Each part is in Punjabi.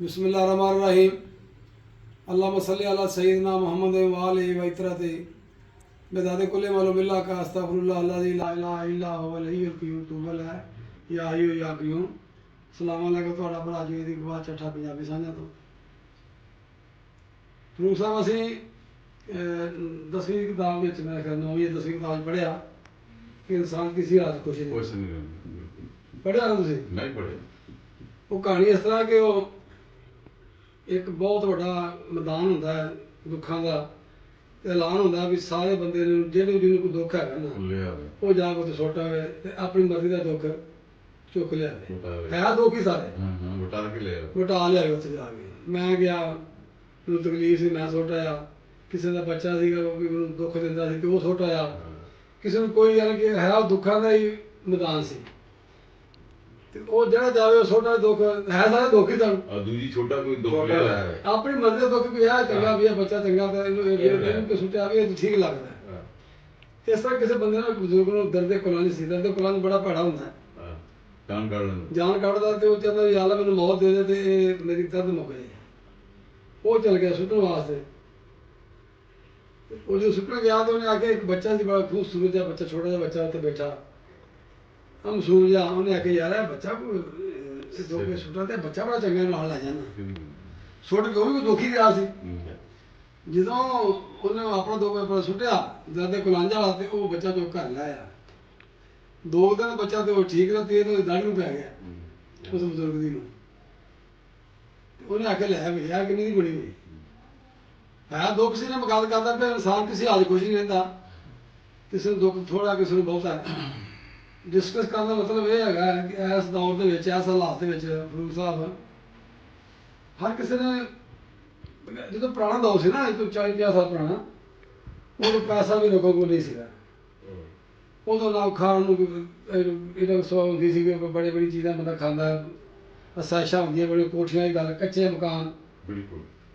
बिस्मिल्लाहिर्रहमानिर्रहीम। अल्लाहुम्मा सल्लि अला सय्यिदिना मुहम्मद व आलिहि व इत्रति बिदादि कुल्लि मालूमिल्लाह का अस्तगफिरुल्लाह अल्लज़ी ला इलाहा इल्ला हुवल हय्युल क़य्यूम तुबल है या हय्यु या क़य्यूम। सलाम अलैकुम ਤੁਹਾਡਾ ਭਰਾ ਜੀ ਦੀ ਗਵਾਹ ਚੱਠਾ ਪੰਜਾਬੀ ਸਾਂਝਾ ਤੋਂ। ਫਰੂਕ ਸਾਹਿਬ ਅਸੀਂ 10ਵੀਂ ਕਿਤਾਬ ਵਿੱਚ ਮੈਂ ਖਿਆਲ 9ਵੀਂ 10ਵੀਂ ਕਿਤਾਬ ਪੜ੍ਹਿਆ ਕਿ ਇਨਸਾਨ ਕਿਸੇ ਹਾਲਤ ਖੁਸ਼ ਨਹੀਂ। ਕੁਛ ਨਹੀਂ ਪੜ੍ਹਿਆ ਨਾ ਤੁਸੀਂ? ਨਹੀਂ ਪੜ੍ਹੇ। ਉਹ ਕਹਾਣੀ ਇਸ ਤਰ੍ਹਾਂ ਕਿ ਉਹ ਇੱਕ ਬਹੁਤ ਵੱਡਾ ਮੈਦਾਨ ਹੁੰਦਾ ਹੈ ਦੁੱਖਾਂ ਦਾ, ਤੇ ਐਲਾਨ ਹੁੰਦਾ ਵੀ ਸਾਰੇ ਬੰਦੇ ਨੂੰ ਜਿਹਨੂੰ ਜਿਹਨੂੰ ਕੋਈ ਦੁੱਖ ਹੈਗਾ ਨਾ ਉਹ ਜਾ ਕੇ ਉੱਥੇ ਸੁੱਟ ਆਵੇ ਤੇ ਆਪਣੀ ਮਰਜ਼ੀ ਦਾ ਦੁੱਖ ਚੁੱਕ ਲਿਆਵੇ। ਹੈ ਦੁੱਖ ਹੀ ਸਾਰੇ ਵਟਾ ਲਿਆਵੇ ਉੱਥੇ ਜਾ ਕੇ। ਮੈਂ ਗਿਆ, ਮੈਨੂੰ ਤਕਲੀਫ ਸੀ, ਮੈਂ ਸੁੱਟ ਆਇਆ। ਕਿਸੇ ਦਾ ਬੱਚਾ ਸੀਗਾ ਉਹ ਵੀ ਮੈਨੂੰ ਦੁੱਖ ਦਿੰਦਾ ਸੀ ਤੇ ਉਹ ਸੁੱਟ ਆਇਆ। ਕਿਸੇ ਨੂੰ ਕੋਈ ਯਾਨੀ ਕਿ ਹੈ ਉਹ ਦੁੱਖਾਂ ਦਾ ਹੀ ਮੈਦਾਨ ਸੀ ਤੇ ਉਹ ਜਿਹੜਾ ਜਾਵੇ ਉਹ ਛੋਟਾ ਦੁੱਖ ਹੈ, ਸਾਰੇ ਦੁੱਖ ਹੀ ਸਨ। ਦੂਜੀ ਛੋਟਾ ਕੋਈ ਦੁੱਖ ਲਿਆ ਆਪਣੀ ਮਰਜ਼ੀ ਦਾ ਦੁੱਖ ਵੀ ਆ ਚੰਗਾ ਵੀ ਆ ਬੱਚਾ ਚੰਗਾ ਤਾਂ ਇਹਨੂੰ ਕਿ ਸੁੱਟਿਆ ਵੀ ਇਹ ਠੀਕ ਲੱਗਦਾ। ਤੇ ਇਸ ਤਰ੍ਹਾਂ ਕਿਸੇ ਬੰਦੇ ਨਾਲ ਬਜ਼ੁਰਗ ਨੂੰ ਦਰਦ ਕੁਲਾਂ ਨਹੀਂ ਸੀ। ਦਰਦ ਕੁਲਾਂ ਨੂੰ ਬੜਾ ਭੈੜਾ ਹੁੰਦਾ, ਜਾਨ ਕੱਢਦਾ ਤੇ ਉਹ ਕਹਿੰਦਾ ਵੀ ਯਾਰ ਮੈਨੂੰ ਮੌਤ ਦੇ ਦੇ ਤੇ ਇਹ ਮੇਰੀ ਦਰਦ ਮੁੱਕ ਜਾਏ। ਉਹ ਚਲ ਗਿਆ ਸੁੱਟਣ ਵਾਸਤੇ। ਉਹ ਜੋ ਸੁੱਟਣ ਗਿਆ ਤੇ ਉਹਨੇ ਆ ਕੇ ਇੱਕ ਬੱਚਾ ਸੀ, ਬੜਾ ਖੂਬਸੂਰਤ ਜਿਹਾ ਬੱਚਾ, ਛੋਟਾ ਜਿਹਾ ਬੱਚਾ ਉੱਥੇ ਬੈਠਾ ਮਾਸੂਮ ਜਿਹਾ। ਉਹਨੇ ਆਖਿਆ ਯਾਰ ਇਹ ਬੱਚਾ ਕੋਈ ਦੋ ਕੇ ਸੁੱਟਾਂ ਤੇ ਬੱਚਾ ਬੜਾ ਚੰਗਾ ਨਾਲ ਲੈ ਜਾਂਦਾ। ਸੁੱਟ ਕੇ ਉਹ ਵੀ ਕੋਈ ਦੁਖੀ ਰਿਹਾ ਸੀ। ਜਦੋਂ ਉਹਨੇ ਆਪਣਾ ਦੋ ਕੇ ਸੁੱਟਿਆ ਦਰਦ ਕੁਲਾਂਝਾ ਵਾਲਾ ਤੇ ਉਹ ਬੱਚਾ ਜੋ ਘਰ ਲਾਇਆ 2 ਦਿਨ ਬੱਚਾ ਤੇ ਉਹ ਠੀਕ ਰਿਹਾ ਤੇ ਇਹਨੂੰ ਦਾੜੀ ਨੂੰ ਪੈ ਗਿਆ ਉਸ ਬਜ਼ੁਰਗ ਦੀ ਨੂੰ। ਉਹਨੇ ਆਖਿਆ ਲੈ ਵੀ ਯਾਰ ਕਿੰਨੀ ਦੀ ਬਣੀ ਹੋਈ ਹੈ ਦੁੱਖ ਸੀ ਨੇ ਗੱਲ ਕਰਦਾ ਪਿਆ। ਇਨਸਾਨ ਕਿਸੇ ਹਾਲ ਖੁਸ਼ ਨਹੀਂ ਰਹਿੰਦਾ, ਕਿਸੇ ਨੂੰ ਦੁੱਖ ਥੋੜਾ ਕਿਸੇ ਨੂੰ ਬਹੁਤਾ ਹੈ। ਡਿਸਕਸ ਕਰਨ ਦਾ ਮਤਲਬ ਇਹ ਹੈਗਾ ਕਿ ਇਸ ਦੌਰ ਦੇ ਵਿੱਚ ਇਸ ਹਾਲਾਤ ਦੇ ਵਿੱਚ ਫਰੂਕ ਸਾਹਿਬ ਹਰ ਕਿਸੇ ਨੇ, ਜਦੋਂ ਪੁਰਾਣਾ ਦੌਰ ਸੀ ਨਾ, ਅੱਜ ਤੋਂ 40-50 ਸਾਲ ਪੁਰਾਣਾ, ਉਦੋਂ ਪੈਸਾ ਵੀ ਲੋਕਾਂ ਕੋਲ ਨਹੀਂ ਸੀਗਾ। ਉਦੋਂ ਨਾ ਖਾਣ ਨੂੰ ਇਹਨਾਂ ਸੌ ਹੁੰਦੀ ਸੀ ਕਿ ਬੜੀ ਬੜੀ ਚੀਜ਼ਾਂ ਬੰਦਾ ਖਾਂਦਾ, ਅਸਾਇਸ਼ਾਂ ਹੁੰਦੀਆਂ, ਬੜੀ ਕੋਠੀਆਂ ਦੀ ਗੱਲ, ਕੱਚੇ ਮਕਾਨ,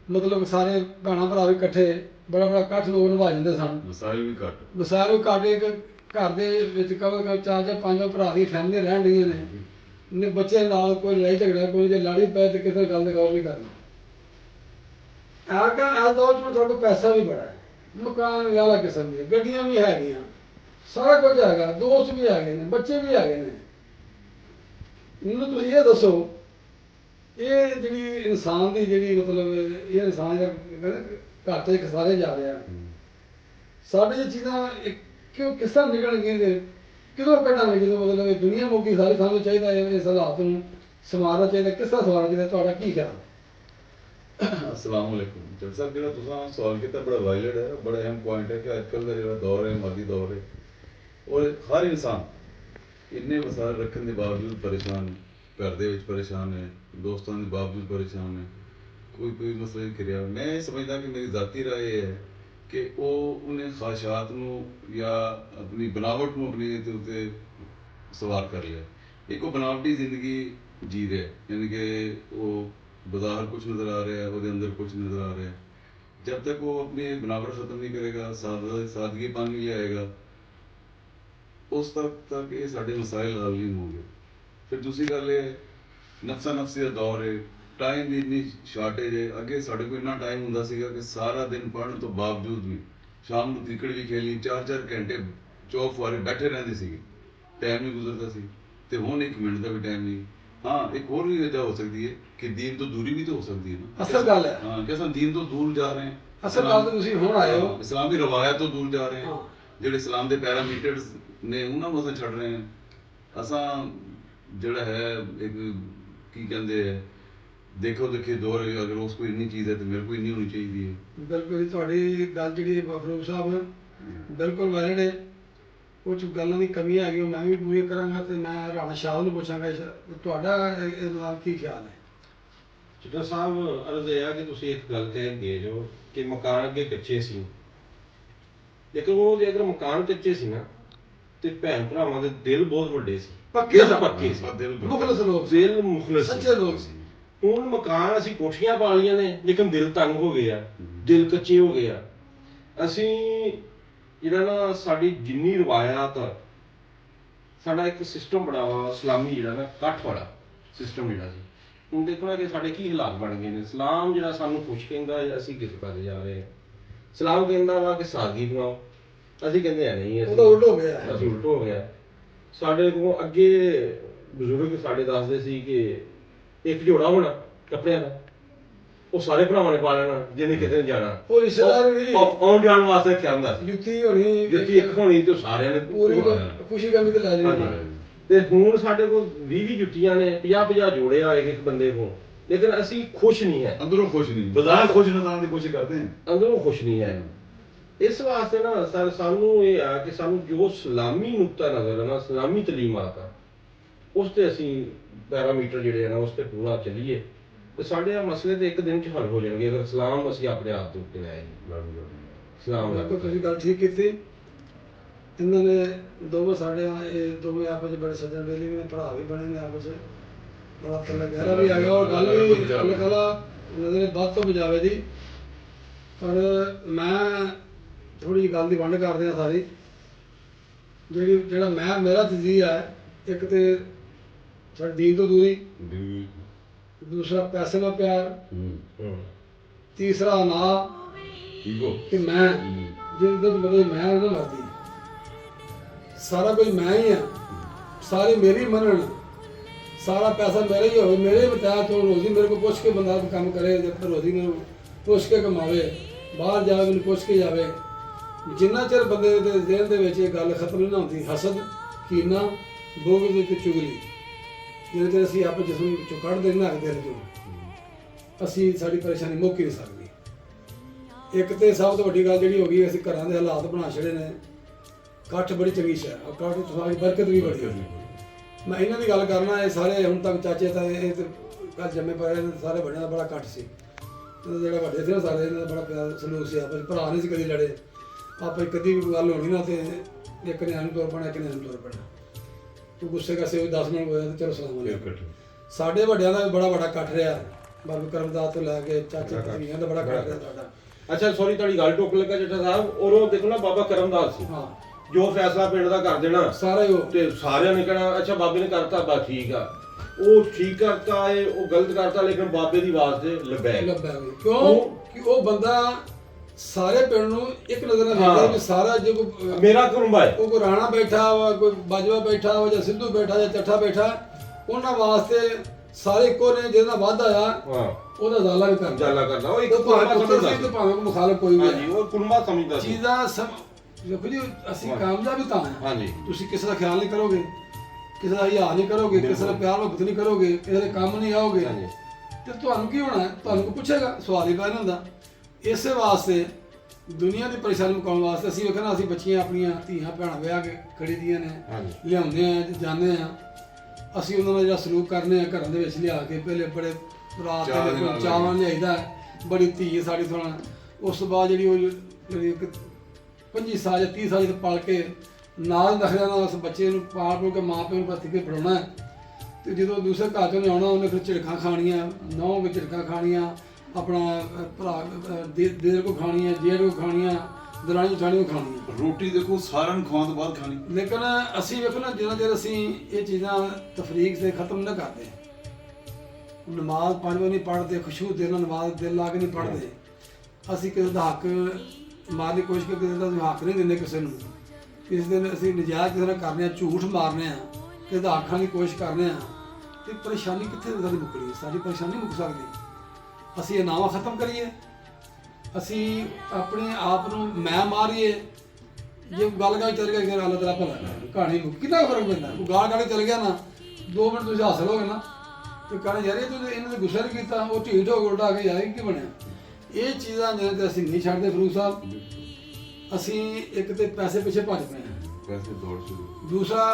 ਮਤਲਬ ਸਾਰੇ ਭੈਣਾਂ ਭਰਾ ਵੀ ਇਕੱਠੇ, ਬੜਾ ਬੜਾ ਇਕੱਠ ਲੋਕ ਨਿਭਾ ਜਾਂਦੇ ਸਨ। ਵਸਾਇਲ ਵੀ ਘੱਟ। ਇੱਕ ਘਰ ਦੇ ਵਿੱਚ ਕਮ 4 ਜਾਂ 5 ਭਰਾ ਦੀ ਫੈਮਲੀਆਂ ਰਹਿਣ ਰਹੀਆਂ ਨੇ, ਬੱਚੇ ਨਾਲ ਕੋਈ ਲੜਾਈ ਝਗੜਾ, ਕੋਈ ਜੇ ਲੜੀ ਪਏ ਤੇ ਕਿਸੇ ਗੱਲ ਦੇ ਗੌਰ ਨਹੀਂ ਕਰਨੀ। ਇਸ ਦੌਰ 'ਚ ਤੁਹਾਡੇ ਕੋਲ ਪੈਸਾ ਵੀ ਬੜਾ ਹੈ, ਮਕਾਨ ਵਾਲਾ ਕਿਸਮ ਦੀਆਂ ਗੱਡੀਆਂ ਵੀ ਹੈਗੀਆਂ, ਸਾਰਾ ਕੁਝ ਹੈਗਾ, ਦੋਸਤ ਵੀ ਹੈਗੇ ਨੇ, ਬੱਚੇ ਵੀ ਹੈਗੇ ਨੇ। ਮੈਨੂੰ ਤੁਸੀਂ ਇਹ ਦੱਸੋ, ਇਹ ਜਿਹੜੀ ਇਨਸਾਨ ਦੀ ਜਿਹੜੀ ਮਤਲਬ ਇਹ ਇਨਸਾਨ ਘਰ ਤੋਂ ਖਸਾਰੇ ਜਾ ਰਿਹਾ, ਸਾਡੇ ਇਹ ਚੀਜ਼ਾਂ ਕਿਸ ਤਰ੍ਹਾਂ ਨਿਕਲਣਗੀਆਂ, ਕਿਦੋਂ ਕੱਢਾਂਗੇ? ਜਦੋਂ ਮਤਲਬ ਦੁਨੀਆ ਮੁੱਕੀ ਸਾਰੀ, ਸਾਨੂੰ ਚਾਹੀਦਾ ਇਸ ਹਾਲਾਤ ਨੂੰ ਸੰਵਾਰਨਾ ਚਾਹੀਦਾ। ਕਿਸ ਤਰ੍ਹਾਂ ਸੰਵਾਰਨਾ ਚਾਹੀਦਾ, ਤੁਹਾਡਾ ਕੀ ਖਿਆਲ? अस्सलाम वालेकुम। डॉक्टर साहब जो तुम सवाल किया बड़ा वायलेट है, बड़ा अहम पॉइंट है कि अजकल का जो दौर है मादी दौर है और हर इंसान इन्ने वसाइल रखने के बावजूद परेशान, घर दे विच परेशान है, दोस्तों के बावजूद परेशान है, कोई मसला नहीं करिया। मैं समझदा कि मेरी ज़ाती राय है कि वो उन्हें ख्वाहिशात नूं या अपनी बनावट नूं अपनी उत्ते सवार कर लिया। एक वो बनावटी जिंदगी जी रहे, यानी कि वो बाजार कुछ नज़र आ रहा है, वो अंदर कुछ नज़र आ रहा है। जब तक वो अपनी बनावट ख़त्म नहीं करेगा, सादगी पान नहीं आएगा, उस तक ये साढ़े मसाइल हल नहीं होंगे। फिर दूसरी गल है नफसा नफसी का दौर है, टाइम की इन्नी शार्टेज है। अगे साढ़े को इन्ना टाइम होंदा सीगा कि सारा दिन पढ़ने तो बावजूद भी शाम को क्रिकेट भी खेलनी, 4-4 घंटे चौक फुआरे बैठे रहते सी, टाइम नहीं गुजरता सी। ते हुण 1 मिनट का भी टाइम नहीं। हाँ, एक और भी वजह हो सकती है कि दीन तो दूरी भी तो हो सकती है ना। असल गल है, हाँ, कि असां दीन तो दूर जा रहे हैं, असल गल तुसीं हुण आए हो, इस्लाम की रवायत तो दूर जा रहे हैं, ਜਿਹੜੇ ਇਸਲਾਮ ਦੇ ਪੈਰਾਮੀਟਰਸ ਨੇ ਉਹਨਾਂ ਨੂੰ ਅਸੀਂ ਛੱਡ ਰਹੇ ਹਾਂ। ਅਸਾਂ ਜਿਹੜਾ ਹੈ ਇੱਕ ਕੀ ਕਹਿੰਦੇ ਹੈ ਦੇਖੋ ਦੇਖੀ ਦੌਰ, ਅਗਰ ਉਸ ਕੋਈ ਇੰਨੀ ਚੀਜ਼ ਹੈ ਤਾਂ ਮੇਰੇ ਕੋਲ ਇੰਨੀ ਹੋਣੀ ਚਾਹੀਦੀ ਹੈ। ਬਿਲਕੁਲ ਤੁਹਾਡੀ ਗੱਲ ਜਿਹੜੀ ਫਰੂਕ ਸਾਹਿਬ ਬਿਲਕੁਲ ਵੈਲਿਡ ਹੈ। ਉਹ 'ਚ ਗੱਲਾਂ ਦੀ ਕਮੀ ਹੈਗੀ, ਉਹ ਮੈਂ ਵੀ ਪੂਰੀ ਕਰਾਂਗਾ। ਤੇ ਮੈਂ ਰਾਣਾ ਸ਼ਾਹ ਨੂੰ ਪੁੱਛਾਂਗਾ ਤੁਹਾਡਾ ਇਹਦੇ ਨਾਲ ਕੀ ਖਿਆਲ ਹੈ? ਚਿੱਟਾ ਸਾਹਿਬ, ਅਰਜ਼ ਇਹ ਆ ਕਿ ਤੁਸੀਂ ਇੱਕ ਗੱਲ ਕਹਿੰਦੇ ਜੋ ਕਿ ਮਕਾਨ ਅੱਗੇ ਕੱਚੇ ਸੀ, ਲੇਕਿਨ ਉਹ ਜੇ ਅਗਰ ਮਕਾਨ ਕੱਚੇ ਸੀ ਨਾ ਤੇ ਭੈਣ ਭਰਾਵਾਂ ਦੇ ਦਿਲ ਬਹੁਤ ਵੱਡੇ ਸੀ, ਪੱਕੇ ਸੀ, ਮੁਖਲਸ ਲੋਕ, ਦਿਲ ਮੁਖਲਸ, ਸੱਚੇ ਲੋਕ ਸੀ। ਹੁਣ ਮਕਾਨ ਅਸੀਂ ਕੋਠੀਆਂ ਪਾ ਲਈਆਂ ਨੇ, ਲੇਕਿਨ ਦਿਲ ਤੰਗ ਹੋ ਗਏ ਆ, ਦਿਲ ਕੱਚੇ ਹੋ ਗਏ ਆ। ਅਸੀਂ ਜਿਹੜਾ ਨਾ ਸਾਡੀ ਜਿੰਨੀ ਰਵਾਇਤ, ਸਾਡਾ ਇੱਕ ਸਿਸਟਮ ਬਣਾ ਵਾ ਇਸਲਾਮੀ ਜਿਹੜਾ ਨਾ ਕੱਠ ਵਾਲਾ ਸਿਸਟਮ ਜਿਹੜਾ ਸੀ, ਹੁਣ ਦੇਖਣਾ ਕਿ ਸਾਡੇ ਕੀ ਹਾਲਾਤ ਬਣ ਗਏ ਨੇ। ਇਸਲਾਮ ਜਿਹੜਾ ਸਾਨੂੰ ਖੁਸ਼ ਕਹਿੰਦਾ ਹੈ, ਅਸੀਂ ਕਿਸ ਪਾਸੇ ਜਾ ਰਹੇ ਹਾਂ। ਇਸਲਾਮ ਕਹਿੰਦਾ ਵਾ ਕਿ ਸਾਦਗੀ ਬਣਾਓ, ਅਸੀਂ ਕਹਿੰਦੇ ਆ ਨਹੀਂ, ਉਹਦਾ ਉਲਟ ਹੋ ਗਿਆ। ਅਸੀਂ ਉਲਟ ਹੋ ਗਿਆ। ਸਾਡੇ ਕੋਲ ਅੱਗੇ ਬਜ਼ੁਰਗ ਸਾਡੇ ਦੱਸਦੇ ਸੀ ਕਿ ਇੱਕ ਜੋੜਾ ਹੋਣਾ ਕੱਪੜਿਆਂ ਦਾ, ਉਹ ਸਾਰੇ ਭਰਾਵਾਂ ਨੇ ਪਾ ਲੈਣਾ, ਜਿਹਨੇ ਕਿਤੇ ਜਾਣਾ ਉਹ ਰਿਸ਼ਤੇਦਾਰ ਵੀ ਆਉਣ ਜਾਣ ਵਾਸਤੇ ਰੱਖਿਆ ਹੁੰਦਾ ਸੀ। ਜੁੱਤੀ ਹੋਣੀ, ਜੁੱਤੀ ਇੱਕ ਹੋਣੀ ਤੇ ਸਾਰਿਆਂ ਨੇ ਪੂਰੀ ਖੁਸ਼ੀ ਗਮੀ ਤੇ ਲੈ ਜਾਣੀ। ਤੇ ਹੁਣ ਸਾਡੇ ਕੋਲ 20 ਜੁੱਤੀਆਂ ਨੇ, 50 ਜੋੜੇ ਆ ਇੱਕ ਬੰਦੇ ਕੋਲ, ਲੇਕਿਨ ਅਸੀਂ ਖੁਸ਼ ਨਹੀਂ ਹੈ। ਅੰਦਰੋਂ ਖੁਸ਼ ਨਹੀਂ, ਬਾਜ਼ਾਰ ਖੁਸ਼ ਨਜ਼ਾਰਨ ਦੀ ਕੋਸ਼ਿਸ਼ ਕਰਦੇ ਹਾਂ, ਅੰਦਰੋਂ ਖੁਸ਼ ਨਹੀਂ ਹੈ। ਇਸ ਵਾਸਤੇ ਨਾ ਸਾਨੂੰ ਇਹ ਆ ਕਿ ਸਾਨੂੰ ਜੋ ਇਸਲਾਮੀ ਨੁਕਤਾ ਨਜ਼ਰ ਹੈ ਨਾ, ਇਸਲਾਮੀ ਤਲੀਮਾਤ ਆ, ਉਸ ਤੇ ਅਸੀਂ ਪੈਰਾਮੀਟਰ ਜਿਹੜੇ ਆ ਨਾ ਉਸ ਤੇ ਪੂਰਾ ਚੱਲੀਏ ਤੇ ਸਾਡੇ ਆ ਮਸਲੇ ਤੇ ਇੱਕ ਦਿਨ ਚ ਹੱਲ ਹੋ ਜਾਣਗੇ, ਅਗਰ ਇਸਲਾਮ ਅਸੀਂ ਆਪਣੇ ਆਪ ਦੇ ਉੱਤੇ ਲੈ ਆਈਏ। ਇਸਲਾਮ ਦਾ ਤੁਸੀਂ ਗੱਲ ਠੀਕ ਕੀਤੀ। ਇਹਨਾਂ ਨੇ ਦੋਵੇਂ ਸਾਡੇ ਇਹ ਦੋਵੇਂ ਆਪਸ ਵਿੱਚ ਬੜੇ ਸੱਜਣ ਵੇਲੇ ਵੀ ਭਰਾ ਵੀ ਬਣੇ ਨੇ, ਆਪਸ ਵਿੱਚ ਬੜਾ ਤਲਾ ਗਹਿਰਾ ਵੀ ਆ ਗਿਆ। ਔਰ ਗੱਲ ਵੀ ਅੱਲਾਹ ਤਾਲਾ ਨਜ਼ਰੇ ਵੱਧ ਤੋਂ ਬਜਾਵੇ ਜੀ। ਪਰ ਮੈਂ ਥੋੜੀ ਜਿਹੀ ਗੱਲ ਦੀ ਵੰਡ ਕਰਦੇ ਆ ਸਾਰੀ, ਜਿਹੜਾ ਮੇਰਾ ਤਜੀਆ ਹੈ, ਇੱਕ ਤੇ ਸਾਡੇ ਦੀਨ ਤੋਂ ਦੂਰੀ, ਦੂਸਰਾ ਪੈਸੇ ਨਾਲ ਪਿਆਰ, ਤੀਸਰਾ ਨਾ ਕਿ ਮੈਂ ਜਿਹਦੇ ਮਤਲਬ ਮੈਂ ਉਹਦਾ ਮਰਦੀ, ਸਾਰਾ ਕੁਝ ਮੈਂ ਹੀ ਆ, ਸਾਰੀ ਮੇਰੀ ਮੰਨਣ, ਸਾਰਾ ਪੈਸਾ ਮੇਰਾ ਹੀ ਹੋਵੇ, ਮੇਰੇ ਬਤਾਇਆ ਤੋਂ ਰੋਜ਼ੀ ਮੇਰੇ ਕੋਲ ਪੁੱਛ ਕੇ ਬੰਦਾ ਕੰਮ ਕਰੇ, ਜਦ ਤੱਕ ਰੋਜ਼ੀ ਮੈਨੂੰ ਪੁੱਛ ਕੇ ਕਮਾਵੇ, ਬਾਹਰ ਜਾਵੇ ਮੈਨੂੰ ਪੁੱਛ ਕੇ ਜਾਵੇ। ਜਿੰਨਾ ਚਿਰ ਬੰਦੇ ਦੇ ਜ਼ਿਹਨ ਦੇ ਵਿੱਚ ਇਹ ਗੱਲ ਖਤਮ ਨਹੀਂ ਹੁੰਦੀ, ਹਸਦ, ਕੀਨਾ, ਬੁਗਜ਼ ਤੇ ਚੁਗਲੀ, ਜਿੰਨਾ ਚਿਰ ਅਸੀਂ ਆਪ ਜਿਸਮ ਵਿੱਚੋਂ ਕੱਢਦੇ ਨਾ ਦਿਲ ਚੋਂ, ਅਸੀਂ ਸਾਡੀ ਪਰੇਸ਼ਾਨੀ ਮੁੱਕ ਹੀ ਨਹੀਂ ਸਕਦੀ। ਇੱਕ ਤੇ ਸਭ ਤੋਂ ਵੱਡੀ ਗੱਲ ਜਿਹੜੀ ਹੋ ਗਈ, ਅਸੀਂ ਘਰਾਂ ਦੇ ਹਾਲਾਤ ਬਣਾ ਛੜੇ ਨੇ। ਇਕੱਠ ਬੜੀ ਚੰਗੀ ਸ਼ੈ, ਇਕੱਠ ਤੁਹਾਡੀ ਬਰਕਤ ਵੀ ਬੜੀ ਹੋਈ। ਮੈਂ ਇਹਨਾਂ ਦੀ ਗੱਲ ਕਰਨਾ, ਇਹ ਸਾਰੇ ਹੁਣ ਤੱਕ ਚਾਚੇ ਤਾਂ ਇਹ ਤੇ ਘਰ ਜੰਮੇ ਪਏ ਸਾਰੇ ਵੱਡਿਆਂ ਦਾ ਬੜਾ ਇਕੱਠ ਸੀ। ਜਿਹੜੇ ਵੱਡੇ ਸੀ ਨਾ ਸਾਰੇ, ਇਹਨਾਂ ਦਾ ਬੜਾ ਪਿਆਰ ਸਲੂਕ ਸੀ, ਆਪਸ ਭਰਾ ਨਹੀਂ ਸੀ ਕਦੀ ਲੜੇ। ਆਪਾਂ ਕਦੀ ਵੀ ਗੱਲ ਹੋਣੀ ਨਾ ਤੇ ਇੱਕ ਨੇ ਨੂੰ ਤੁਰ ਪੈਣਾ, ਇੱਕ ਨੇ ਨੂੰ ਤੁਰ ਪੈਣਾ। ਤੂੰ ਗੁੱਸੇ ਕਾਸੇ ਵੀ 10 ਮਿੰਟ ਹੋਇਆ ਤੇ ਚਲੋ ਸਲਾਮ ਅਲੈਕੁਮ। ਸਾਡੇ ਵੱਡਿਆਂ ਦਾ ਵੀ ਬੜਾ ਵੱਡਾ ਇਕੱਠ ਰਿਹਾ, ਬਾਬੇ ਕਰਮਦਾਸ ਤੋਂ ਲੈ ਕੇ ਚਾਚੇ ਧੀਆਂ ਦਾ ਬੜਾ ਇਕੱਠ ਰਿਹਾ ਸਾਡਾ। ਅੱਛਾ ਸੌਰੀ ਤੁਹਾਡੀ ਗੱਲ ਟੋਕ ਲੱਗਾ ਜੱਟਾ ਸਾਹਿਬ, ਉਹ ਦੇਖੋ ਨਾ ਬਾਬਾ ਕਰਮਦਾਸ ਸੀ, ਹਾਂ, ਜੋ ਫੈਸਲਾ ਪਿੰਡ ਦਾ ਕਰ ਦੇਣਾ ਸਾਰਾ ਹੀ ਉਹ ਤੇ ਸਾਰਿਆਂ ਨੇ ਕਹਿਣਾ ਅੱਛਾ ਬਾਬੇ ਨੇ ਕਰਤਾ, ਬਸ ਠੀਕ ਆ। ਉਹ ਠੀਕ ਕਰਤਾ ਹੈ, ਉਹ ਗਲਤ ਕਰਤਾ, ਲੇਕਿਨ ਬਾਬੇ ਦੀ ਆਵਾਜ਼ ਤੇ ਲੱਭਿਆ ਕਿਉਂ ਕਿ ਉਹ ਬੰਦਾ ਸਾਰੇ ਪਿੰਡ ਨੂੰ ਇੱਕ ਨਜ਼ਰ ਨਾਲ ਵੇਖਦਾ ਕਿ ਸਾਰਾ ਜੇ ਕੋਈ ਮੇਰਾ ਕੁਰਬਾ ਹੈ, ਉਹ ਕੋਈ ਰਾਣਾ ਬੈਠਾ ਵਾ, ਕੋਈ ਬਾਜਵਾ ਬੈਠਾ ਵਾ, ਜਾਂ ਸਿੱਧੂ ਬੈਠਾ, ਜਾਂ ਚੱਠਾ ਬੈਠਾ, ਉਹਨਾਂ ਵਾਸਤੇ ਸਾਰੇ ਇੱਕੋ ਨੇ। ਜਿਹਦੇ ਨਾਲ ਵਾਧਾ ਆ ਉਹਦਾ ਜ਼ਾਲਾ ਵੀ ਕਰਦਾ, ਜਾਲਾ ਕਰਦਾ, ਉਹ ਇੱਕ ਭਾਵੇਂ ਕੋਈ ਮੁਖਾਲਫ ਕੋਈ ਵੀ, ਹਾਂਜੀ, ਉਹ ਕੁਰਬਾ ਸਮਝਦਾ ਸੀ। ਚੀਜ਼ਾਂ ਦੇਖੋ ਜੀ, ਅਸੀਂ ਕਾਮਯਾਬ ਹੀ ਤਾਂ ਹਾਂ। ਹਾਂਜੀ, ਤੁਸੀਂ ਕਿਸੇ ਦਾ ਖਿਆਲ ਨਹੀਂ ਕਰੋਗੇ, ਕਿਸੇ ਦਾ ਹਿਆ ਨਹੀਂ ਕਰੋਗੇ, ਕਿਸੇ ਦਾ ਪਿਆਰ ਮੁਹੱਬਤ ਨਹੀਂ ਕਰੋਗੇ, ਕਿਸੇ ਦੇ ਕੰਮ ਨਹੀਂ ਆਓਗੇ, ਤੇ ਤੁਹਾਨੂੰ ਕੀ ਹੋਣਾ? ਤੁਹਾਨੂੰ ਕੋਈ ਪੁੱਛੇਗਾ? ਸਵਾਲ ਹੀ ਪੈਦਾ ਹੁੰਦਾ। ਇਸੇ ਵਾਸਤੇ ਦੁਨੀਆ ਦੀ ਪਰੇਸ਼ਾਨੀ ਮੁਕਾਉਣ ਵਾਸਤੇ ਅਸੀਂ ਵੇਖਣਾ, ਅਸੀਂ ਬੱਚੀਆਂ ਆਪਣੀਆਂ ਧੀਆਂ ਭੈਣਾਂ ਵਿਆਹ ਕੇ ਖੜੀ ਦੀਆਂ ਨੇ, ਲਿਆਉਂਦੇ ਆ, ਜਾਂਦੇ ਆ, ਅਸੀਂ ਉਹਨਾਂ ਨਾਲ ਜਿਹੜਾ ਸਲੂਕ ਕਰਨੇ ਆ ਘਰਾਂ ਦੇ ਵਿੱਚ ਲਿਆ ਕੇ, ਪਹਿਲੇ ਬੜੇ ਰਾਤ ਦੇ ਚਾਵਾਂ ਲਿਆਈਦਾ, ਬੜੀ ਧੀ ਸਾਡੀ ਸੁਣਾ। ਉਸ ਤੋਂ ਬਾਅਦ ਜਿਹੜੀ ਉਹ ਜਿਹੜੀ 25 ਸਾਲ ਜਾਂ 30 ਸਾਲ ਪਾਲ ਕੇ ਨਾਲ ਨਖਰਿਆਂ ਨਾਲ ਉਸ ਬੱਚੇ ਨੂੰ ਪਾਲ ਪੂ ਕੇ ਮਾਂ ਪਿਓ ਨੂੰ ਪੱਤੀ ਕੇ ਪੜਾਉਣਾ, ਤੇ ਜਦੋਂ ਦੂਸਰੇ ਘਰ ਤੋਂ ਆਉਣਾ ਉਹਨੇ ਫਿਰ ਝਿੜਕਾਂ ਖਾਣੀਆਂ, ਨੌਂ ਵਿੱਚ ਝਿੜਕਾਂ ਖਾਣੀਆਂ, ਆਪਣਾ ਭਰਾ ਦੇਰ ਕੋ ਖਾਣੀਆਂ, ਜੇਠ ਕੋ ਖਾਣੀਆਂ, ਦਰਾਣੀ ਜਠਾਣੀ ਕੋ ਖਾਣੀਆਂ। ਰੋਟੀ ਦੇਖੋ ਸਾਰਿਆਂ ਨੂੰ ਖਵਾਉਣ ਤੋਂ ਬਾਅਦ ਖਾਣੀ। ਲੇਕਿਨ ਅਸੀਂ ਵੇਖੋ ਨਾ, ਜਿੰਨਾ ਚਿਰ ਅਸੀਂ ਇਹ ਚੀਜ਼ਾਂ ਤਫਰੀਕ ਸੇ ਖਤਮ ਨਾ ਕਰਦੇ, ਨਮਾਜ਼ 5 ਵਜੇ ਨਹੀਂ ਪੜ੍ਹਦੇ, ਖੁਸ਼ੂ ਦੇ ਨਾਲ ਨਮਾਜ਼ ਦਿਲ ਲਾ ਕੇ ਨਹੀਂ ਪੜ੍ਹਦੇ, ਅਸੀਂ ਕਿਸੇ ਦਾ ਹੱਕ ਮਾਰਨ ਦੀ ਕੋਸ਼ਿਸ਼ ਕਰਦੇ, ਕਿਸੇ ਦਾ ਹੱਕ ਨਹੀਂ ਦਿੰਦੇ ਕਿਸੇ ਨੂੰ, ਕਿਸੇ ਦਿਨ ਅਸੀਂ ਨਜਾਇਜ਼ ਕਿਸੇ ਨਾਲ ਕਰਨੇ ਆ, ਝੂਠ ਮਾਰਨੇ ਆ, ਕਿਸੇ ਦਾ ਆਖਣ ਦੀ ਕੋਸ਼ਿਸ਼ ਕਰਨੇ ਆ, ਤੇ ਪਰੇਸ਼ਾਨੀ ਕਿੱਥੇ ਸਾਡੀ ਮੁੱਕਣੀ? ਸਾਡੀ ਪਰੇਸ਼ਾਨੀ ਮੁੱਕ ਸਕਦੀ। ਅਸੀਂ ਇਹ ਨਾਵਾਂ ਖਤਮ ਕਰੀਏ, ਅਸੀਂ ਆਪਣੇ ਆਪ ਨੂੰ ਮੈਂ ਮਾਰੀਏ। ਜੇ ਗੱਲ ਚੱਲ ਗਿਆ ਕਿ ਅੱਲਾਹ ਤਆਲਾ ਭਲਾ ਕਰੇ, ਕਹਾਣੀ ਮੁੱਕ, ਕਿੰਨਾ ਫਰਕ ਪੈਂਦਾ? ਉਹ ਗਾਲ ਚੱਲ ਗਿਆ ਨਾ, 2 ਮਿੰਟ ਤੁਸੀਂ ਹਾਸਲ ਹੋ ਗਏ ਨਾ, ਤੇ ਕਹਿੰਦੇ ਯਾਰ ਇਹ ਤੂੰ ਇਹਨਾਂ ਨੇ ਗੁੱਸਾ ਨਹੀਂ ਕੀਤਾ, ਉਹ ਢੀਠ ਹੋ ਉਲਟਾ ਕੇ ਯਾਰ ਕੀ ਬਣਿਆ? ਇਹ ਚੀਜ਼ਾਂ ਜਿਹਨਾਂ ਤੇ ਅਸੀਂ ਨਹੀਂ ਛੱਡਦੇ ਫਰੂਕ ਸਾਹਿਬ। ਅਸੀਂ ਇੱਕ ਤੇ ਪੈਸੇ ਪਿੱਛੇ ਭੱਜ ਪਏ ਹਾਂ, ਪੈਸੇ ਦੌੜ ਸ਼ੁਰੂ। ਦੂਸਰਾ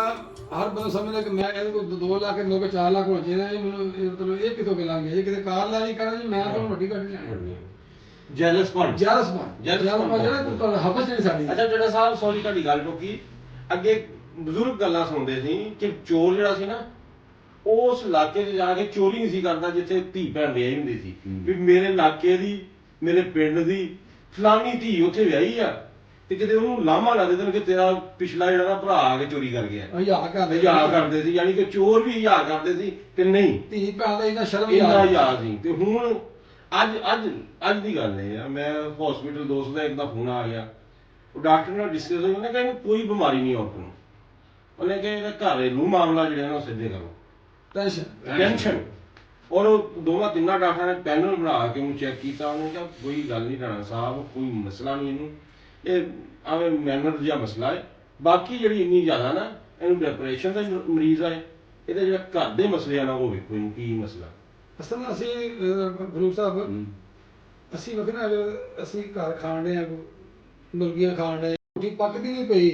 ਹਰ ਬੰਦਾ ਸਮਝਦਾ ਕਿ ਮੈਂ ਇਹਦੇ ਕੋਲ 2 ਲੱਖ, ਮੇਰੇ ਕੋਲ 4 ਲੱਖ ਹੋ ਜਾਏ, ਮੈਨੂੰ ਮਤਲਬ ਇਹ ਕਿਤੋਂ ਮਿਲਾਂਗੇ? ਜੇ ਕਿਤੇ ਕਾਰ ਲੈ ਜੀ ਕਹਿੰਦਾ ਜੀ ਮੈਂ ਤੁਹਾਨੂੰ ਵੱਡੀ ਗੱਡੀ ਲੈਣੀ। ਜੈਲਸ ਪਣ ਜਿਹੜਾ ਹਵਸ ਜਿਹੜੀ ਸਾਡੀ। ਅੱਛਾ ਜਿਹੜਾ ਸਾਹਿਬ ਸੌਰੀ ਤੁਹਾਡੀ ਗੱਲ ਟੋਕੀ, ਅੱਗੇ ਬਜ਼ੁਰਗ ਗੱਲਾਂ ਸੁਣਦੇ ਸੀ ਕਿ ਚੋਰ ਜਿਹੜਾ ਸੀ ਨਾ, ਉਸ ਇਲਾਕੇ 'ਚ ਜਾ ਕੇ ਚੋਰੀ ਨਹੀਂ ਸੀ ਕਰਦਾ ਜਿੱਥੇ ਧੀ ਭੈਣ ਵਿਆਹੀ ਹੁੰਦੀ ਸੀ, ਵੀ ਮੇਰੇ ਇਲਾਕੇ ਦੀ, ਮੇਰੇ ਪਿੰਡ ਦੀ ਫਲਾਨੀ ਧੀ ਉੱਥੇ ਵਿਆਹੀ ਆ ਤੇ ਕਿਤੇ ਉਹਨੂੰ ਲਾਮਾ ਲਾ ਦਿੰਦੇ ਨੇ ਕਿ ਤੇਰਾ ਪਿਛਲਾ ਜਿਹੜਾ ਨਾ ਭਰਾ ਆ ਕੇ ਚੋਰੀ ਕਰ ਗਿਆ। ਹਜ਼ਾਰ ਕਰਦੇ ਸੀ, ਯਾਨੀ ਕਿ ਚੋਰ ਵੀ ਹਜ਼ਾਰ ਕਰਦੇ ਸੀ ਕਿ ਨਹੀਂ ਧੀ ਭੈਣ ਦਾ ਇੰਨਾ ਸ਼ਰਮ ਇੰਨਾ ਹਜ਼ਾਰ ਸੀ। ਤੇ ਹੁਣ ਅੱਜ ਦੀ ਗੱਲ ਇਹ ਆ, ਮੈਂ ਹਸਪੀਟਲ ਦੋਸਤ ਦਾ ਇੱਕ ਦਾ ਫੋਨ ਆ ਗਿਆ, ਉਹ ਡਾਕਟਰ ਨਾਲ ਡਿਸਕਸ ਹੋਈ, ਉਹਨੇ ਕਿਹਾ ਇਹਨੂੰ ਕੋਈ ਬਿਮਾਰੀ ਨਹੀਂ ਔਰਤ ਨੂੰ, ਉਹਨੇ ਕਿਹਾ ਇਹਦਾ ਘਰੇਲੂ ਮਾਮਲਾ ਜਿਹੜਾ ਨਾ ਸਿੱਧੇ ਕਰੋ, ਟੈਨਸ਼ਨ। ਔਰ ਦੋਵਾਂ ਤਿੰਨਾਂ ਡਾਕਟਰਾਂ ਨੇ ਪੈਨਲ ਬਣਾ ਕੇ ਉਹਨੂੰ ਚੈੱਕ ਕੀਤਾ, ਉਹਨੇ ਕਿਹਾ ਕੋਈ ਗੱਲ ਨਹੀਂ ਰਾਣਾ ਸਾਹਿਬ, ਕੋਈ ਮਸਲਾ ਨਹੀਂ, ਇਹਨੂੰ ਇਹ ਆਵੇਂ ਮੈਨਰ ਜਿਹਾ ਮਸਲਾ ਹੈ, ਬਾਕੀ ਜਿਹੜੀ ਇੰਨੀ ਜ਼ਿਆਦਾ ਨਾ ਇਹਨੂੰ ਡਿਪਰੈਸ਼ਨ ਦਾ ਮਰੀਜ਼ ਆ, ਇਹਦੇ ਜਿਹੜਾ ਘਰ ਦੇ ਮਸਲੇ ਆ ਨਾ ਉਹ ਵੇਖੋ ਇਹਨੂੰ ਕੀ ਮਸਲਾ। ਅਸਲ ਅਸੀਂ ਗੁਰੂ ਸਾਹਿਬ ਅਸੀਂ ਵੇਖਣਾ ਅਸੀਂ ਘਰ ਖਾਣ ਰਹੇ ਹਾਂ, ਮੁਰਗੀਆਂ ਖਾਣ ਰਹੇ, ਰੋਟੀ ਪੱਕਦੀ ਨਹੀਂ ਪਈ,